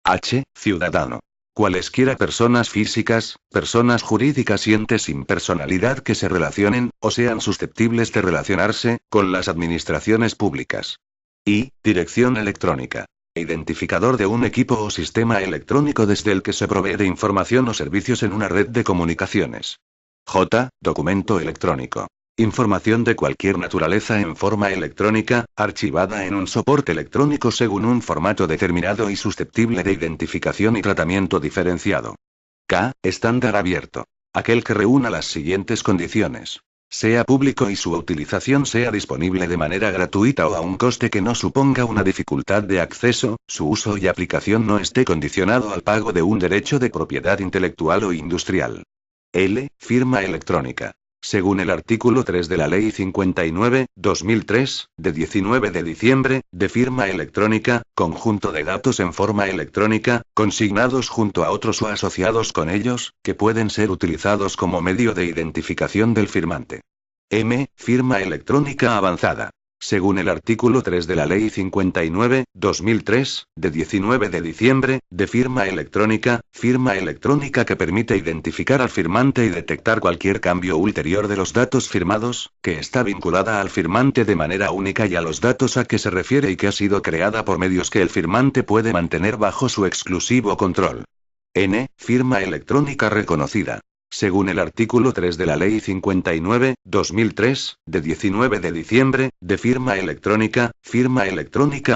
H. Ciudadano. Cualesquiera personas físicas, personas jurídicas y entes sin personalidad que se relacionen, o sean susceptibles de relacionarse, con las administraciones públicas. I. Dirección electrónica. Identificador de un equipo o sistema electrónico desde el que se provee de información o servicios en una red de comunicaciones. J. Documento electrónico. Información de cualquier naturaleza en forma electrónica, archivada en un soporte electrónico según un formato determinado y susceptible de identificación y tratamiento diferenciado. K. Estándar abierto. Aquel que reúna las siguientes condiciones. Sea público y su utilización sea disponible de manera gratuita o a un coste que no suponga una dificultad de acceso, su uso y aplicación no esté condicionado al pago de un derecho de propiedad intelectual o industrial. L. Firma electrónica. Según el artículo 3 de la Ley 59/2003, de 19 de diciembre, de firma electrónica, conjunto de datos en forma electrónica, consignados junto a otros o asociados con ellos, que pueden ser utilizados como medio de identificación del firmante. M. Firma electrónica avanzada. Según el artículo 3 de la Ley 59/2003, de 19 de diciembre, de firma electrónica que permite identificar al firmante y detectar cualquier cambio ulterior de los datos firmados, que está vinculada al firmante de manera única y a los datos a que se refiere y que ha sido creada por medios que el firmante puede mantener bajo su exclusivo control. N. Firma electrónica reconocida. Según el artículo 3 de la Ley 59/2003, de 19 de diciembre, de firma electrónica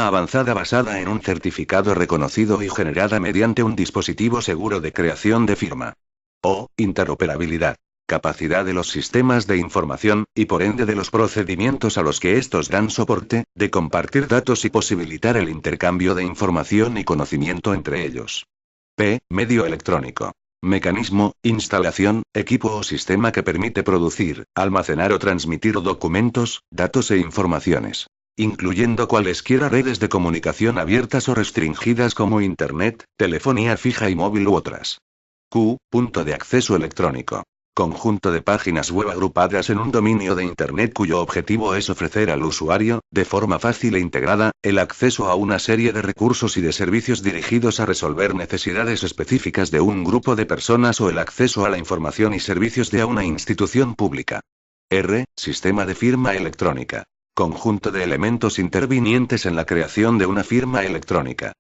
avanzada basada en un certificado reconocido y generada mediante un dispositivo seguro de creación de firma. O. Interoperabilidad. Capacidad de los sistemas de información, y por ende de los procedimientos a los que estos dan soporte, de compartir datos y posibilitar el intercambio de información y conocimiento entre ellos. P. Medio electrónico. Mecanismo, instalación, equipo o sistema que permite producir, almacenar o transmitir documentos, datos e informaciones. Incluyendo cualesquiera redes de comunicación abiertas o restringidas como Internet, telefonía fija y móvil u otras. Q. Punto de acceso electrónico. Conjunto de páginas web agrupadas en un dominio de Internet cuyo objetivo es ofrecer al usuario, de forma fácil e integrada, el acceso a una serie de recursos y de servicios dirigidos a resolver necesidades específicas de un grupo de personas o el acceso a la información y servicios de una institución pública. R. Sistema de firma electrónica. Conjunto de elementos intervinientes en la creación de una firma electrónica.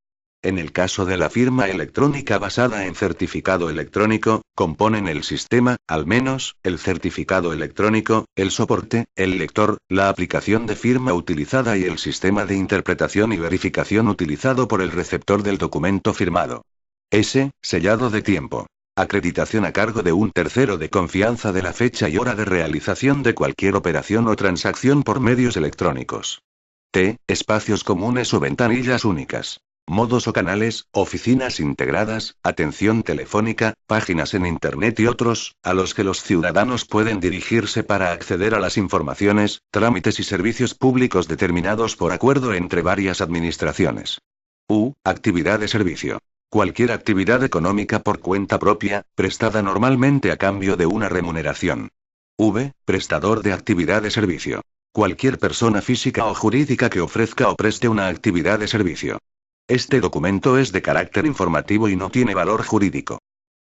En el caso de la firma electrónica basada en certificado electrónico, componen el sistema, al menos, el certificado electrónico, el soporte, el lector, la aplicación de firma utilizada y el sistema de interpretación y verificación utilizado por el receptor del documento firmado. S. Sellado de tiempo. Acreditación a cargo de un tercero de confianza de la fecha y hora de realización de cualquier operación o transacción por medios electrónicos. T. Espacios comunes o ventanillas únicas. Modos o canales, oficinas integradas, atención telefónica, páginas en Internet y otros, a los que los ciudadanos pueden dirigirse para acceder a las informaciones, trámites y servicios públicos determinados por acuerdo entre varias administraciones. U. Actividad de servicio. Cualquier actividad económica por cuenta propia, prestada normalmente a cambio de una remuneración. V. Prestador de actividad de servicio. Cualquier persona física o jurídica que ofrezca o preste una actividad de servicio. Este documento es de carácter informativo y no tiene valor jurídico.